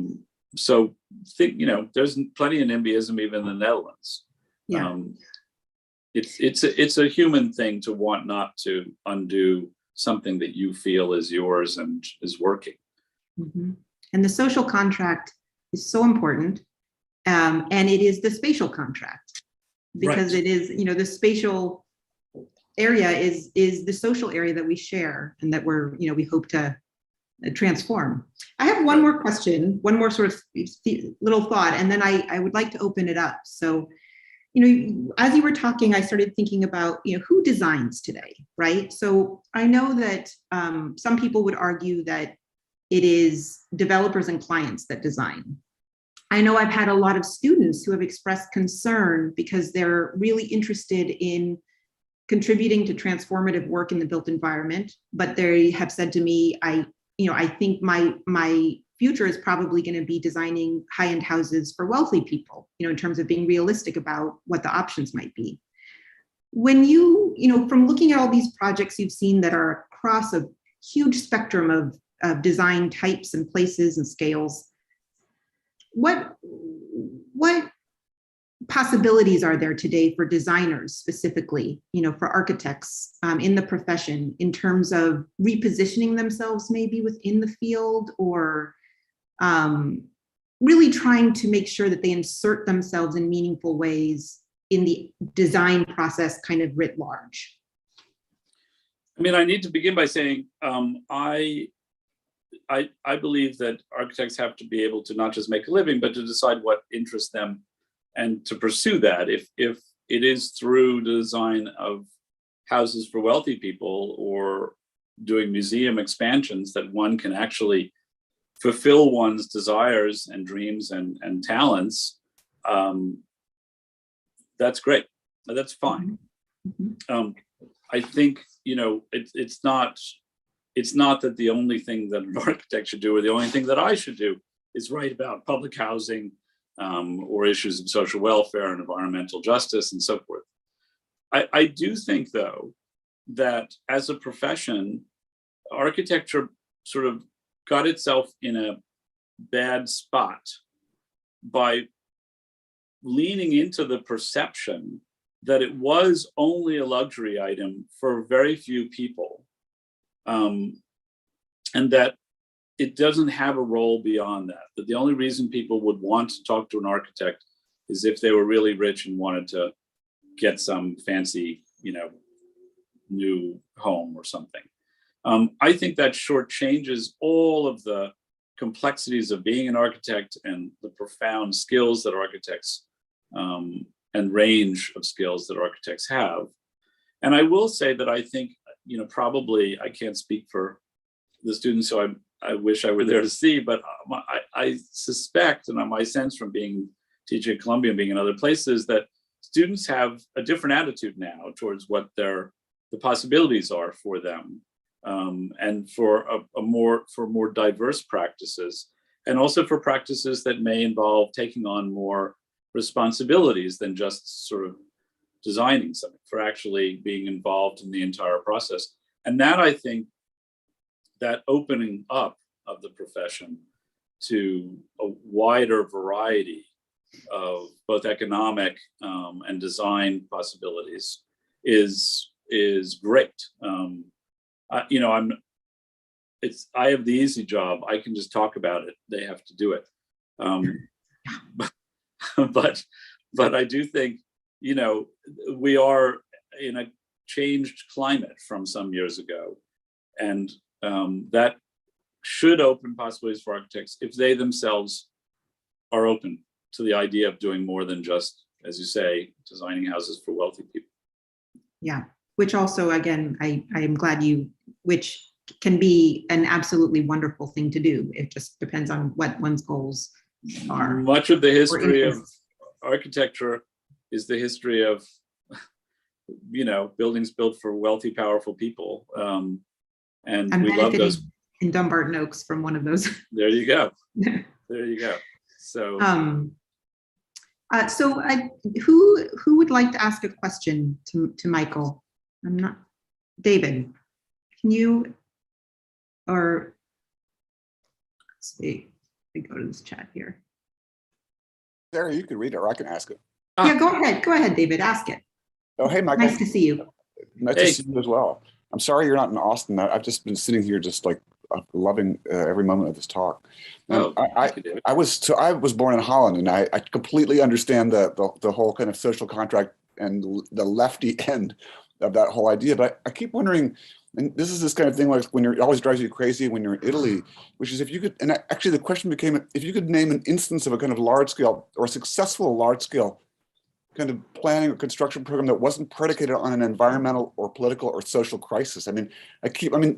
So think, you know, there's plenty of NIMBYism even in the Netherlands. Yeah. It's a human thing to want not to undo something that you feel is yours and is working. And the social contract is so important, and it is the spatial contract, because it is, you know, the spatial area is the social area that we share and that we're, you know, we hope to transform. I have one more question, one more sort of little thought, and then I would like to open it up. So, you know, as you were talking, I started thinking about, you know, who designs today, right? So I know that some people would argue that it is developers and clients that design. I know I've had a lot of students who have expressed concern because they're really interested in contributing to transformative work in the built environment, but they have said to me, I think my future is probably going to be designing high-end houses for wealthy people, you know, in terms of being realistic about what the options might be. When you know, from looking at all these projects you've seen that are across a huge spectrum of design types and places and scales, what possibilities are there today for designers specifically, for architects in the profession in terms of repositioning themselves maybe within the field, or really trying to make sure that they insert themselves in meaningful ways in the design process kind of writ large? I mean, I need to begin by saying I believe that architects have to be able to not just make a living, but to decide what interests them and to pursue that. If it is through the design of houses for wealthy people or doing museum expansions that one can actually fulfill one's desires and dreams and talents, that's great. That's fine. Mm-hmm. I think, it's not that the only thing that an architect should do or the only thing that I should do is write about public housing or issues of social welfare and environmental justice and so forth. I do think, though, that as a profession, architecture sort of got itself in a bad spot by leaning into the perception that it was only a luxury item for very few people, and that it doesn't have a role beyond that, that the only reason people would want to talk to an architect is if they were really rich and wanted to get some fancy, new home or something. I think that shortchanges all of the complexities of being an architect and the profound skills that architects and range of skills that architects have. And I will say that I think, probably I can't speak for the students who I wish I were there to see, but I suspect, and my sense from teaching at Columbia and being in other places, that students have a different attitude now towards what the possibilities are for them, and for more diverse practices, and also for practices that may involve taking on more responsibilities than just sort of designing something, for actually being involved in the entire process. And that, I think, that opening up of the profession to a wider variety of both economic and design possibilities is great. I have the easy job. I can just talk about it. They have to do it. But I do think, we are in a changed climate from some years ago, and that should open possibilities for architects if they themselves are open to the idea of doing more than just, as you say, designing houses for wealthy people. Yeah, which also, again, I am glad which can be an absolutely wonderful thing to do. It just depends on what one's goals are. Much of the history of architecture is the history of, buildings built for wealthy, powerful people. And I'm we love those. In Dumbarton Oaks from one of those. There you go. There you go. So, who would like to ask a question to Michael? David, can you, or let's see, let me go to this chat here. Sarah, you can read it or I can ask it. Yeah, go ahead, David, ask it. Oh, hey, Michael. Nice to see you. Nice to see you as well. I'm sorry you're not in Austin. I've just been sitting here just like loving every moment of this talk. I was born in Holland, and I completely understand the whole kind of social contract and the lefty end of that whole idea. But I keep wondering, and this is this kind of thing like when it always drives you crazy when you're in Italy, which is if you could, and actually the question became, if you could name an instance of a kind of large scale or successful large scale kind of planning or construction program that wasn't predicated on an environmental or political or social crisis. I mean,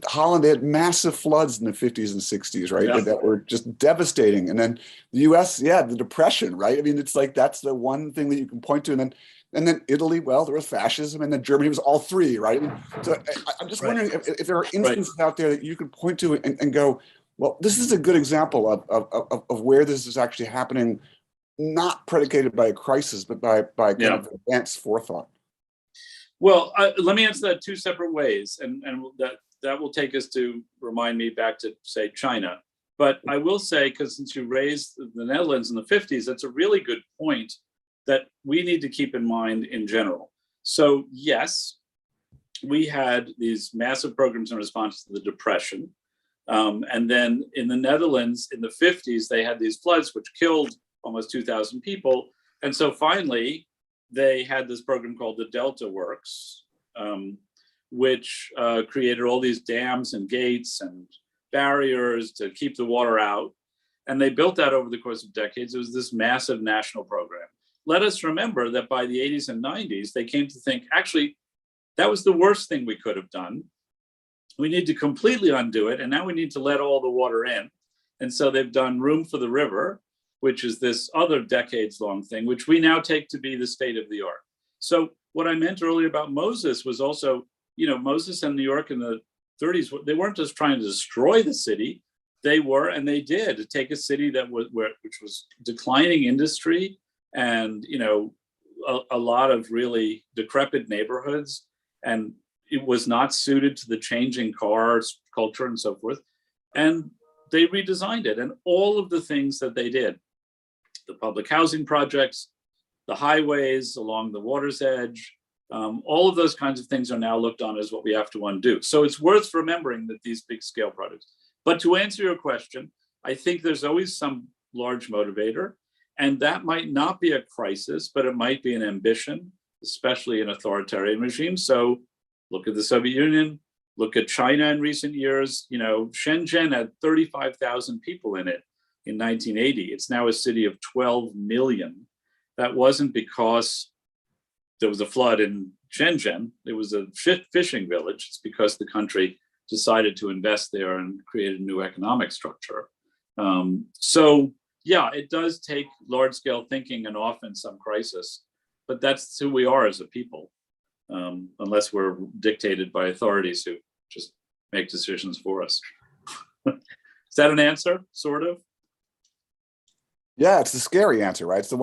Holland, they had massive floods in the 50s and 60s, right? Yeah. That were just devastating. And then the US, the Depression, right? I mean, it's like, that's the one thing that you can point to. And then Italy, well, there was fascism, and then Germany was all three, right? So I'm just wondering if there are instances out there that you could point to and go, well, this is a good example of where this is actually happening, not predicated by a crisis, but by kind of advanced forethought. Well, let me answer that two separate ways, and that will take us to remind me back to, say, China. But I will say, because since you raised the Netherlands in the 50s, that's a really good point, that we need to keep in mind in general. So yes, we had these massive programs in response to the Depression. And then in the Netherlands in the 50s, they had these floods which killed almost 2,000 people. And so finally, they had this program called the Delta Works, which created all these dams and gates and barriers to keep the water out. And they built that over the course of decades. It was this massive national program. Let us remember that by the 80s and 90s, they came to think, actually, that was the worst thing we could have done. We need to completely undo it. And now we need to let all the water in. And so they've done Room for the River, which is this other decades-long thing, which we now take to be the state of the art. So what I meant earlier about Moses was also, Moses and New York in the 30s, they weren't just trying to destroy the city. They were, and they did, take a city that was which was declining industry and a lot of really decrepit neighborhoods, and it was not suited to the changing cars culture and so forth. And they redesigned it, and all of the things that they did, the public housing projects, the highways along the water's edge, all of those kinds of things are now looked on as what we have to undo. So it's worth remembering that these big scale projects. But to answer your question, I think there's always some large motivator, and that might not be a crisis, but it might be an ambition, especially in authoritarian regimes. So look at the Soviet Union, look at China in recent years. Shenzhen had 35,000 people in it in 1980. It's now a city of 12 million. That wasn't because there was a flood in Shenzhen. It was a fishing village. It's because the country decided to invest there and create a new economic structure. So yeah, it does take large scale thinking and often some crisis, but that's who we are as a people, unless we're dictated by authorities who just make decisions for us. Is that an answer, sort of? Yeah, it's the scary answer, right? It's the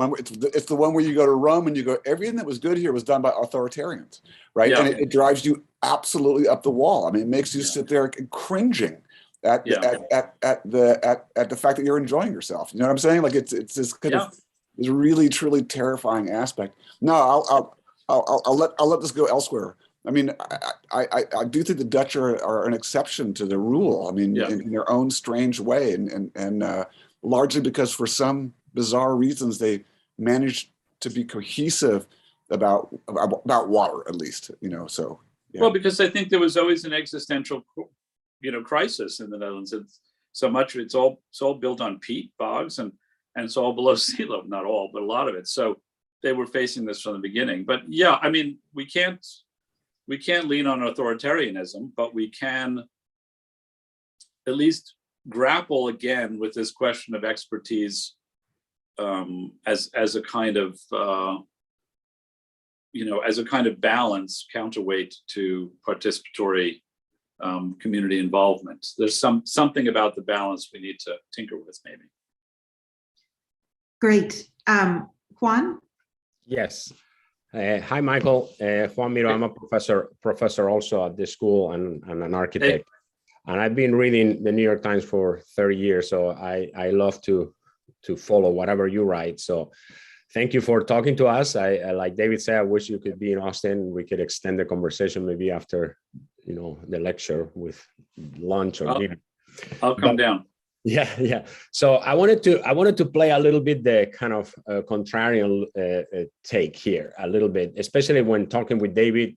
one where you go to Rome and you go, everything that was good here was done by authoritarians, right? Yeah. And it drives you absolutely up the wall. I mean, it makes you sit there cringing at the fact that you're enjoying yourself. You know what I'm saying? Like it's this kind of this really truly terrifying aspect. No, I'll let this go elsewhere. I mean, I do think the Dutch are an exception to the rule. I mean, in their own strange way, and largely because for some bizarre reasons they managed to be cohesive about water, at least. So. Yeah. Well, because I think there was always an existential, crisis in the Netherlands. It's so much of it's all built on peat bogs, and it's all below sea level. Not all, but a lot of it. So they were facing this from the beginning. But yeah, I mean, we can't lean on authoritarianism, but we can at least grapple again with this question of expertise as a kind of as a kind of balance, counterweight to participatory community involvement. There's something about the balance we need to tinker with, maybe. Great. Juan? Yes. Hi, Michael. Juan Miro, I'm a professor also at this school and an architect. Hey. And I've been reading the New York Times for 30 years, so I love to follow whatever you write. So thank you for talking to us. I like David said, I wish you could be in Austin. We could extend the conversation maybe after, the lecture with lunch or dinner. I'll come down. Yeah. So I wanted to play a little bit the kind of contrarian take here a little bit, especially when talking with David,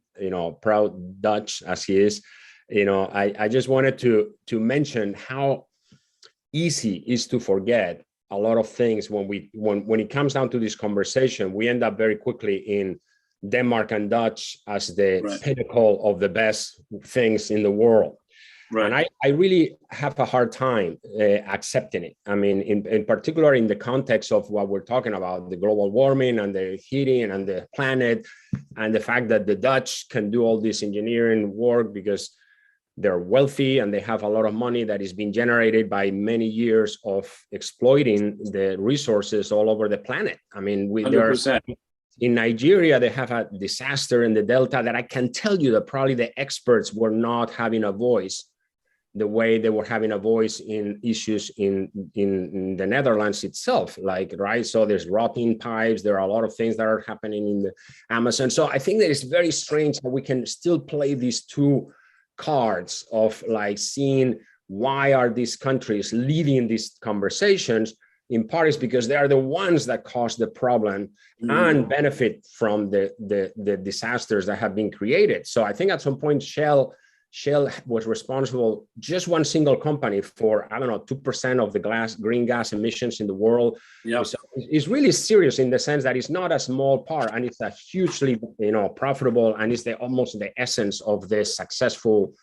proud Dutch as he is. I just wanted to mention how easy it is to forget a lot of things when it comes down to this conversation. We end up very quickly in Denmark and Dutch as the pinnacle of the best things in the world. Right. And I really have a hard time accepting it. I mean, in particular, in the context of what we're talking about, the global warming and the heating and the planet, and the fact that the Dutch can do all this engineering work because they're wealthy and they have a lot of money that is being generated by many years of exploiting the resources all over the planet. I mean, in Nigeria, they have a disaster in the Delta that I can tell you that probably the experts were not having a voice the way they were having a voice in issues in the Netherlands itself, like, right? So there's rotting pipes, there are a lot of things that are happening in the Amazon. So I think that it's very strange that we can still play these two cards of like seeing why are these countries leading these conversations. In part is because they are the ones that cause the problem and benefit from the disasters that have been created. So I think at some point Shell was responsible, just one single company, for, I don't know, 2% of the green gas emissions in the world. Yeah. So it's really serious in the sense that it's not a small part, and it's a hugely, profitable, and it's almost the essence of the successful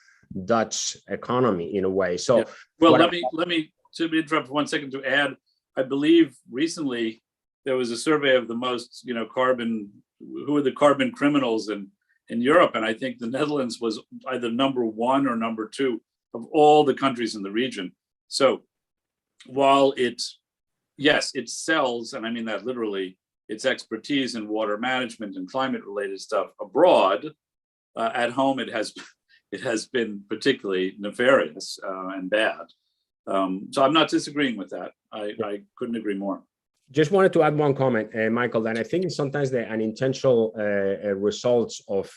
Dutch economy in a way. So, yeah. Well, let me to interrupt for 1 second to add. I believe recently there was a survey of the most, who are the carbon criminals in Europe, and I think the Netherlands was either number 1 or number 2 of all the countries in the region. So while it sells, and I mean that literally, its expertise in water management and climate-related stuff abroad, at home it has been particularly nefarious and bad. So I'm not disagreeing with that. I couldn't agree more. Just wanted to add one comment, Michael, that I think sometimes the unintentional results of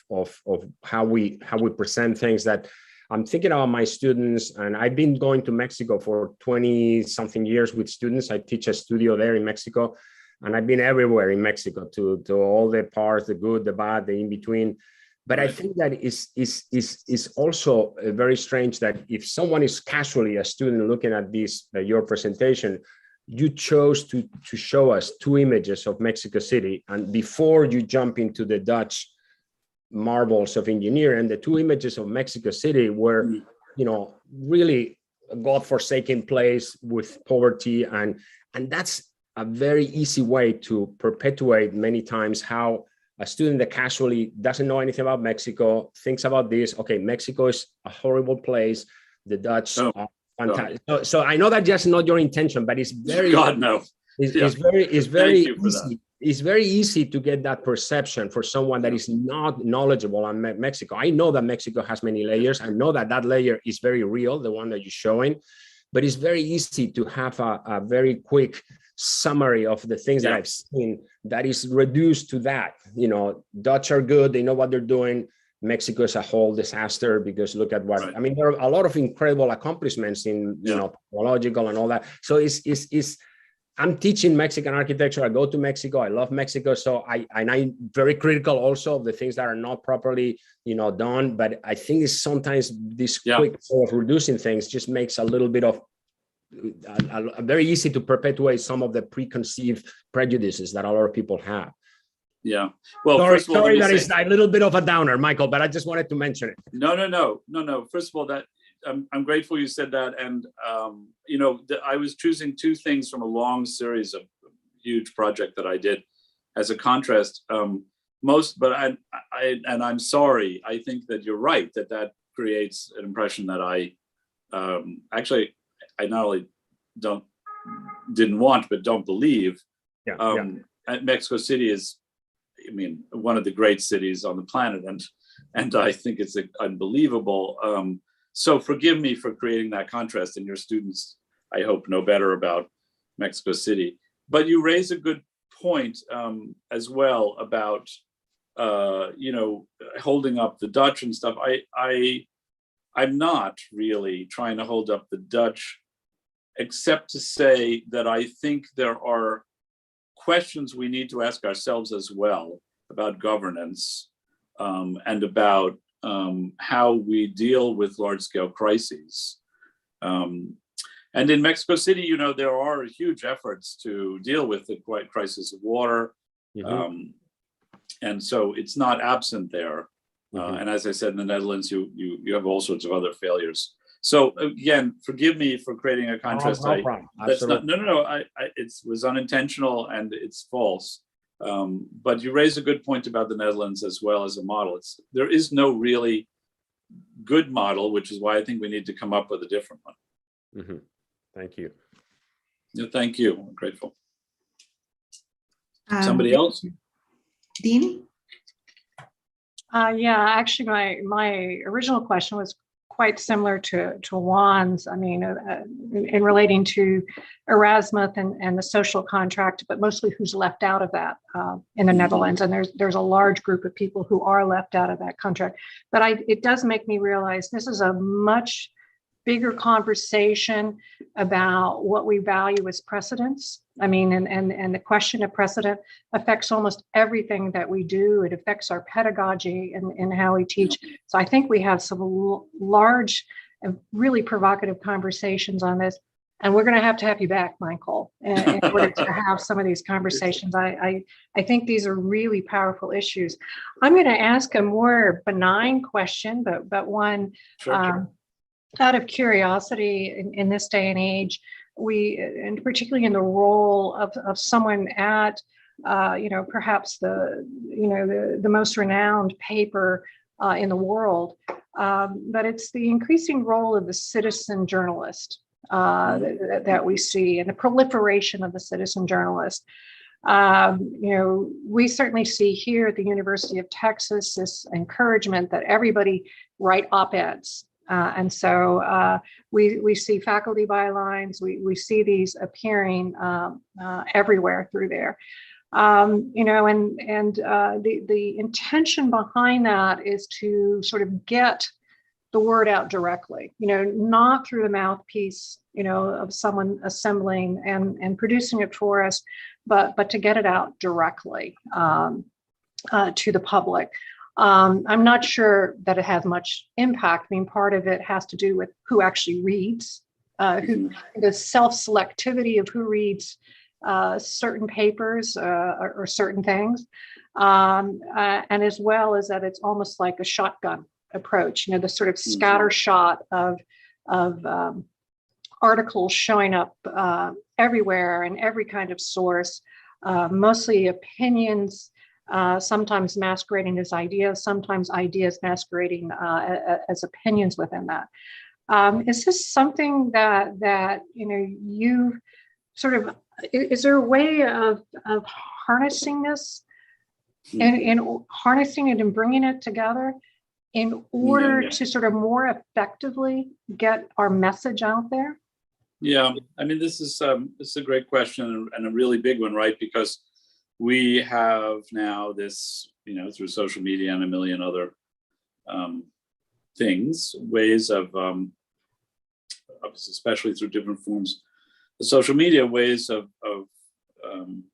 how we present things, that I'm thinking about my students, and I've been going to Mexico for 20 something years with students. I teach a studio there in Mexico, and I've been everywhere in Mexico to all the parts, the good, the bad, the in between. But I think that is also very strange that if someone is casually a student looking at this, your presentation, you chose to show us 2 images of Mexico City, and before you jump into the Dutch marvels of engineering, the 2 images of Mexico City were, really a godforsaken place with poverty, and that's a very easy way to perpetuate many times how a student that casually doesn't know anything about Mexico thinks about this. Okay, Mexico is a horrible place. The Dutch are fantastic. So I know that just not your intention, but it's very It's very easy. It's very easy to get that perception for someone that is not knowledgeable on Mexico. I know that Mexico has many layers. I know that layer is very real, the one that you're showing, but it's very easy to have a very quick summary of the things that I've seen that is reduced to that. Dutch are good, they know what they're doing. Mexico is a whole disaster because look at what I mean. There are a lot of incredible accomplishments in technological and all that. So I'm teaching Mexican architecture. I go to Mexico. I love Mexico. So I'm very critical also of the things that are not properly done. But I think it's sometimes this quick way of reducing things just makes a little bit of very easy to perpetuate some of the preconceived prejudices that a lot of people have. Yeah. Well, sorry that is a little bit of a downer, Michael, but I just wanted to mention it. No. First of all, that I'm grateful you said that. And, I was choosing 2 things from a long series of huge project that I did as a contrast. I'm sorry. I think that you're right, that creates an impression that I not only didn't want, but don't believe. Mexico City is, one of the great cities on the planet, and I think it's unbelievable. So forgive me for creating that contrast, and your students, I hope, know better about Mexico City. But you raise a good point as well about holding up the Dutch and stuff. I'm not really trying to hold up the Dutch, except to say that I think there are questions we need to ask ourselves as well about governance and about how we deal with large-scale crises. And in Mexico City, there are huge efforts to deal with the crisis of water. And so it's not absent there. And as I said, in the Netherlands, you have all sorts of other failures. So again, forgive me for creating a contrast. No problem. It was unintentional and it's false. But you raise a good point about the Netherlands as well as a model. There is no really good model, which is why I think we need to come up with a different one. Thank you. Thank you. I'm grateful. Somebody else? Dean? Actually, my original question was quite similar to Juan's. I mean, in relating to Erasmus and the social contract, but mostly who's left out of that in the Netherlands. And there's a large group of people who are left out of that contract. But it does make me realize this is a much bigger conversation about what we value as precedents. I mean, and the question of precedent affects almost everything that we do. It affects our pedagogy and how we teach. So I think we have some large and really provocative conversations on this. And we're going to have you back, Michael, in order to have some of these conversations. I think these are really powerful issues. I'm going to ask a more benign question, but one out of curiosity in this day and age. And particularly in the role of someone at, perhaps the most renowned paper in the world, but it's the increasing role of the citizen journalist that we see, and the proliferation of the citizen journalist. We certainly see here at the University of Texas this encouragement that everybody write op-eds. And so we see faculty bylines, we see these appearing everywhere through there. The intention behind that is to sort of get the word out directly, not through the mouthpiece, of someone assembling and producing it for us, but to get it out directly to the public. I'm not sure that it has much impact. I mean, part of it has to do with who actually reads, the self-selectivity of who reads certain papers or certain things, and as well as that it's almost like a shotgun approach. The sort of scatter shot of articles showing up everywhere in every kind of source, mostly opinions. Sometimes masquerading as ideas, sometimes ideas masquerading as opinions within that. Is this something that you sort of, is there a way of harnessing this and harnessing it and bringing it together in order to sort of more effectively get our message out there? Yeah, I mean, this is a great question and a really big one, right? Because we have now this, through social media and a million other things, ways of, especially through different forms of social media, ways of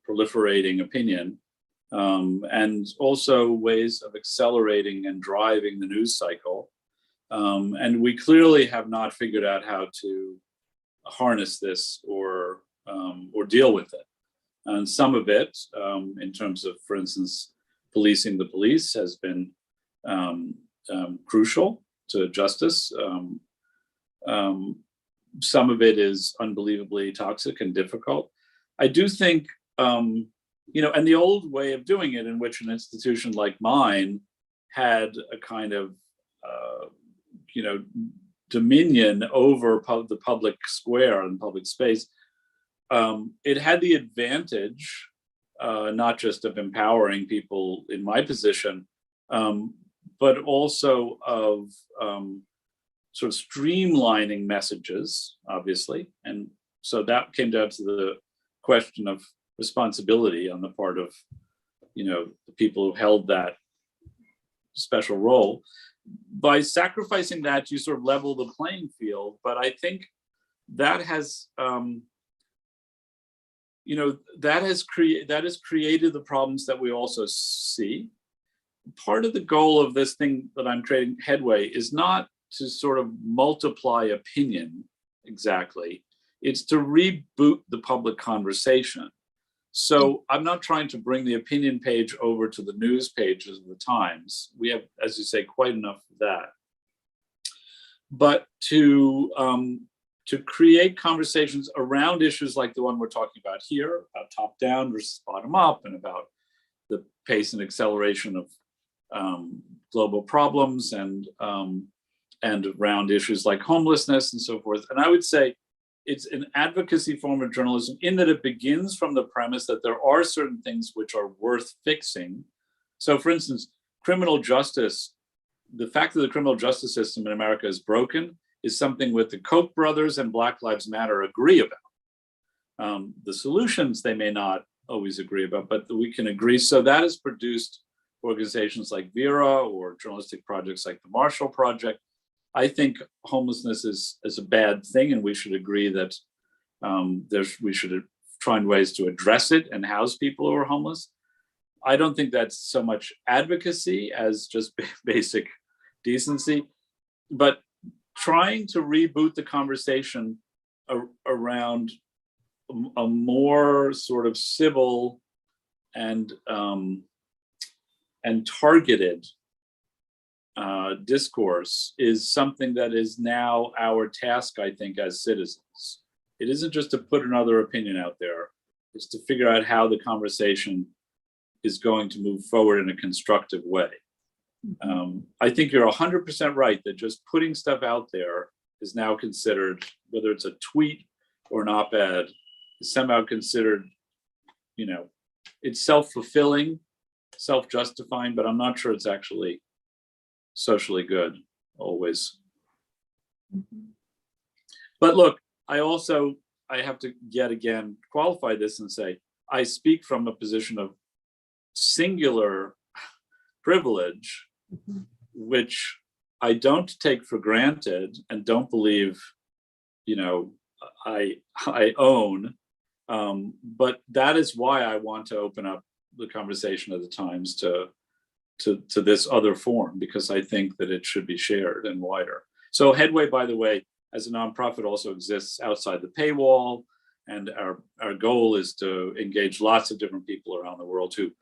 proliferating opinion, and also ways of accelerating and driving the news cycle. And we clearly have not figured out how to harness this or deal with it. And some of it, in terms of, for instance, policing the police, has been crucial to justice. Some of it is unbelievably toxic and difficult. I do think, and the old way of doing it, in which an institution like mine had a kind of, dominion over the public square and public space, it had the advantage, not just of empowering people in my position, but also of sort of streamlining messages, obviously. And so that came down to the question of responsibility on the part of, the people who held that special role. By sacrificing that, you sort of level the playing field. But I think that has, that has created the problems that we also see. Part of the goal of this thing that I'm creating, Headway, is not to sort of multiply opinion exactly. It's to reboot the public conversation. So I'm not trying to bring the opinion page over to the news pages of the Times. We have, as you say, quite enough of that. But to create conversations around issues like the one we're talking about here, about top down versus bottom up, and about the pace and acceleration of global problems, and around issues like homelessness and so forth. And I would say it's an advocacy form of journalism in that it begins from the premise that there are certain things which are worth fixing. So for instance, criminal justice the fact that the criminal justice system in America is broken is something that the Koch brothers and Black Lives Matter agree about. The solutions they may not always agree about, but we can agree. So that has produced organizations like Vera or journalistic projects like the Marshall Project. I think homelessness is a bad thing, and we should agree that we should find ways to address it and house people who are homeless. I don't think that's so much advocacy as just basic decency, but trying to reboot the conversation around a more sort of civil and targeted discourse is something that is now our task, I think, as citizens. It isn't just to put another opinion out there, it's to figure out how the conversation is going to move forward in a constructive way. I think you're 100% right that just putting stuff out there is now considered, whether it's a tweet or an op-ed, is somehow considered, it's self-fulfilling, self-justifying, but I'm not sure it's actually socially good always. But look, I have to yet again qualify this and say, I speak from a position of singular privilege, which I don't take for granted and don't believe, I own. But that is why I want to open up the conversation of the Times to this other form, because I think that it should be shared and wider. So Headway, by the way, as a nonprofit, also exists outside the paywall, and our goal is to engage lots of different people around the world who,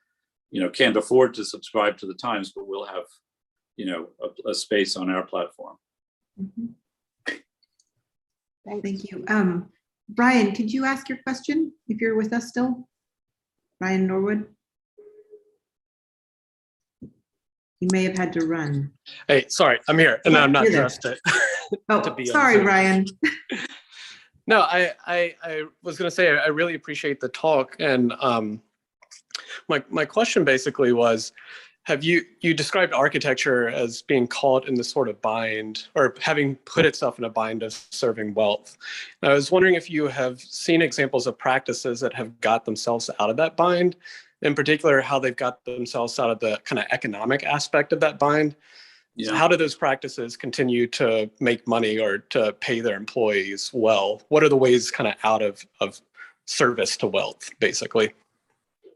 can't afford to subscribe to the Times, but will have, a space on our platform. Thank you. Brian, could you ask your question if you're with us still? Brian Norwood? You may have had to run. Hey, sorry, I'm here, and I'm not you're there. dressed to Oh, be sorry, on Zoom. Brian. No, I was going to say I really appreciate the talk, and my question basically was, have you described architecture as being caught in this sort of bind, or having put itself in a bind of serving wealth? And I was wondering if you have seen examples of practices that have got themselves out of that bind, in particular, how they've got themselves out of the kind of economic aspect of that bind. Yeah. So how do those practices continue to make money or to pay their employees well? What are the ways kind of out of service to wealth, basically?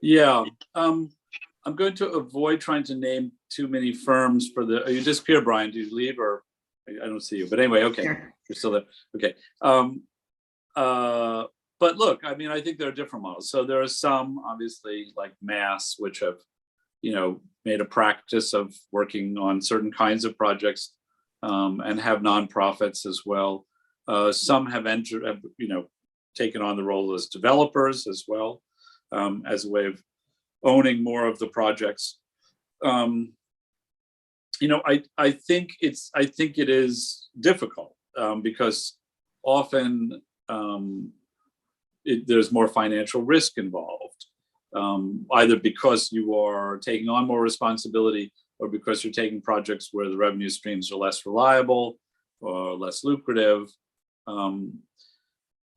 Yeah, I'm going to avoid trying to name too many firms for the, you disappear, Brian, do you leave, or I don't see you, but anyway, okay, sure. You're still there, okay. But look, I mean, I think there are different models. So there are some, obviously, like Mass, which have, made a practice of working on certain kinds of projects and have nonprofits as well. Some have taken on the role as developers as well, as a way of owning more of the projects. I think it is difficult because often there's more financial risk involved, either because you are taking on more responsibility or because you're taking projects where the revenue streams are less reliable or less lucrative.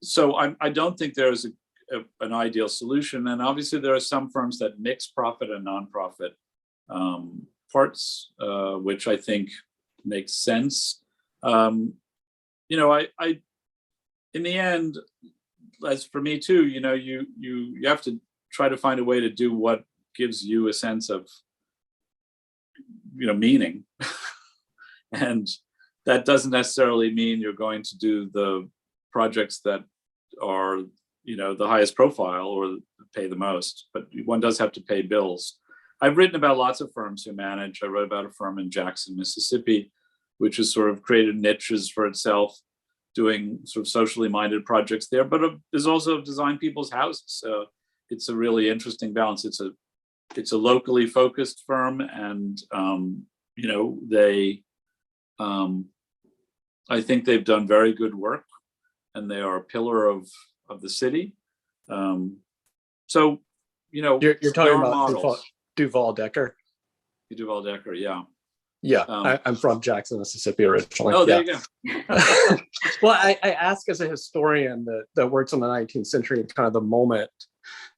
So I don't think there's an ideal solution. And obviously there are some firms that mix profit and nonprofit parts, which I think makes sense. In the end, as for me too, you have to try to find a way to do what gives you a sense of, meaning. And that doesn't necessarily mean you're going to do the projects that are, the highest profile or pay the most, but one does have to pay bills. I've written about lots of firms who manage. I wrote about a firm in Jackson, Mississippi, which has sort of created niches for itself, doing sort of socially minded projects there, but there's also designed people's houses. It's a really interesting balance. It's a locally focused firm, and they, I think they've done very good work, and they are a pillar of the city. You're talking about Duval Decker. Duval Decker, yeah. Yeah, I'm from Jackson, Mississippi originally. Oh, there you go. Well, I ask as a historian that works in the 19th century, kind of the moment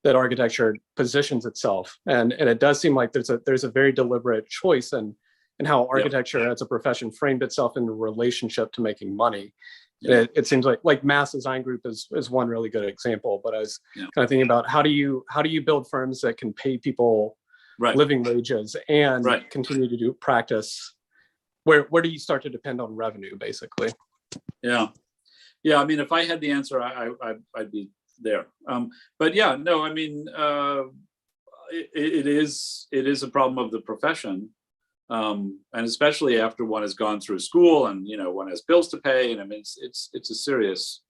that architecture positions itself, and it does seem like there's a very deliberate choice in how architecture as a profession framed itself in relationship to making money. Yeah. It seems like Mass Design Group is one really good example. But I was kind of thinking about how do you build firms that can pay people living wages and continue to do practice? Where do you start to depend on revenue, basically? Yeah. I mean, if I had the answer, I'd be there. But yeah, no, I mean, it is a problem of the profession. And especially after one has gone through school and, one has bills to pay. And I mean, it's a serious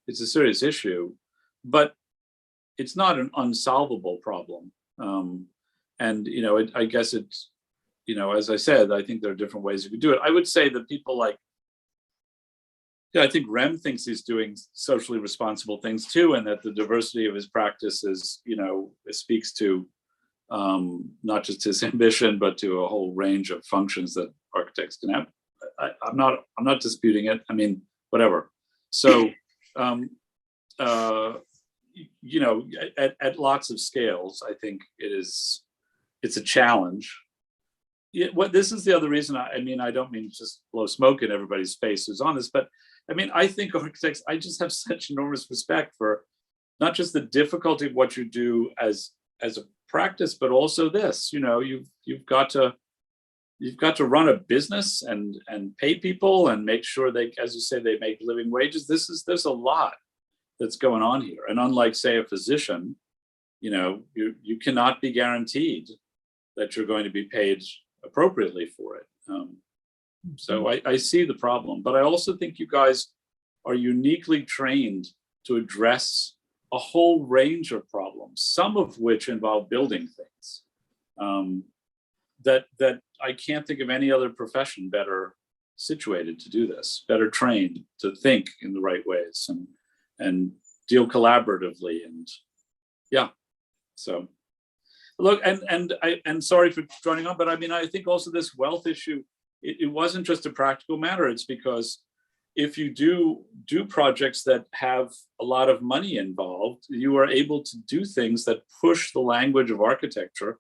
issue, but it's not an unsolvable problem. And, I guess it's, as I said, I think there are different ways you could do it. I would say that people like, I think Rem thinks he's doing socially responsible things too, and that the diversity of his practice is, it speaks to not just his ambition, but to a whole range of functions that architects can have. I'm not disputing it. I mean, whatever. So, at lots of scales, I think it's a challenge. This is the other reason. I mean, I don't mean just blow smoke in everybody's face who's on this, but I mean, I think architects, I just have such enormous respect for not just the difficulty of what you do as a practice, but also this, you've got to run a business and pay people and make sure they, as you say, they make living wages. There's a lot that's going on here. And unlike, say, a physician, you cannot be guaranteed that you're going to be paid appropriately for it. So I see the problem, but I also think you guys are uniquely trained to address a whole range of problems, some of which involve building things. That I can't think of any other profession better situated to do this, better trained to think in the right ways and deal collaboratively. And so look, and sorry for joining on, but I mean, I think also this wealth issue, it wasn't just a practical matter. It's because if you do projects that have a lot of money involved, you are able to do things that push the language of architecture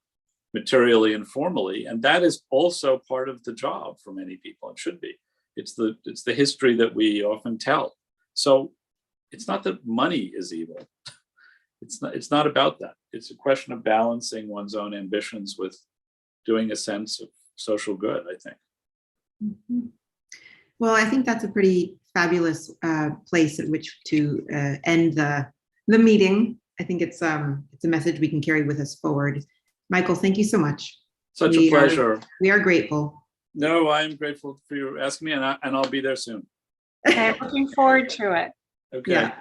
materially and formally. And that is also part of the job for many people. It should be. It's the history that we often tell. So it's not that money is evil. It's not about that. It's a question of balancing one's own ambitions with doing a sense of social good, I think. Mm-hmm. Well, I think that's a pretty fabulous place at which to end the meeting. I think it's a message we can carry with us forward. Michael, thank you so much. Such a pleasure. We are grateful. No, I'm grateful for you asking me, and I'll be there soon. Okay, looking forward to it. Okay. Yeah.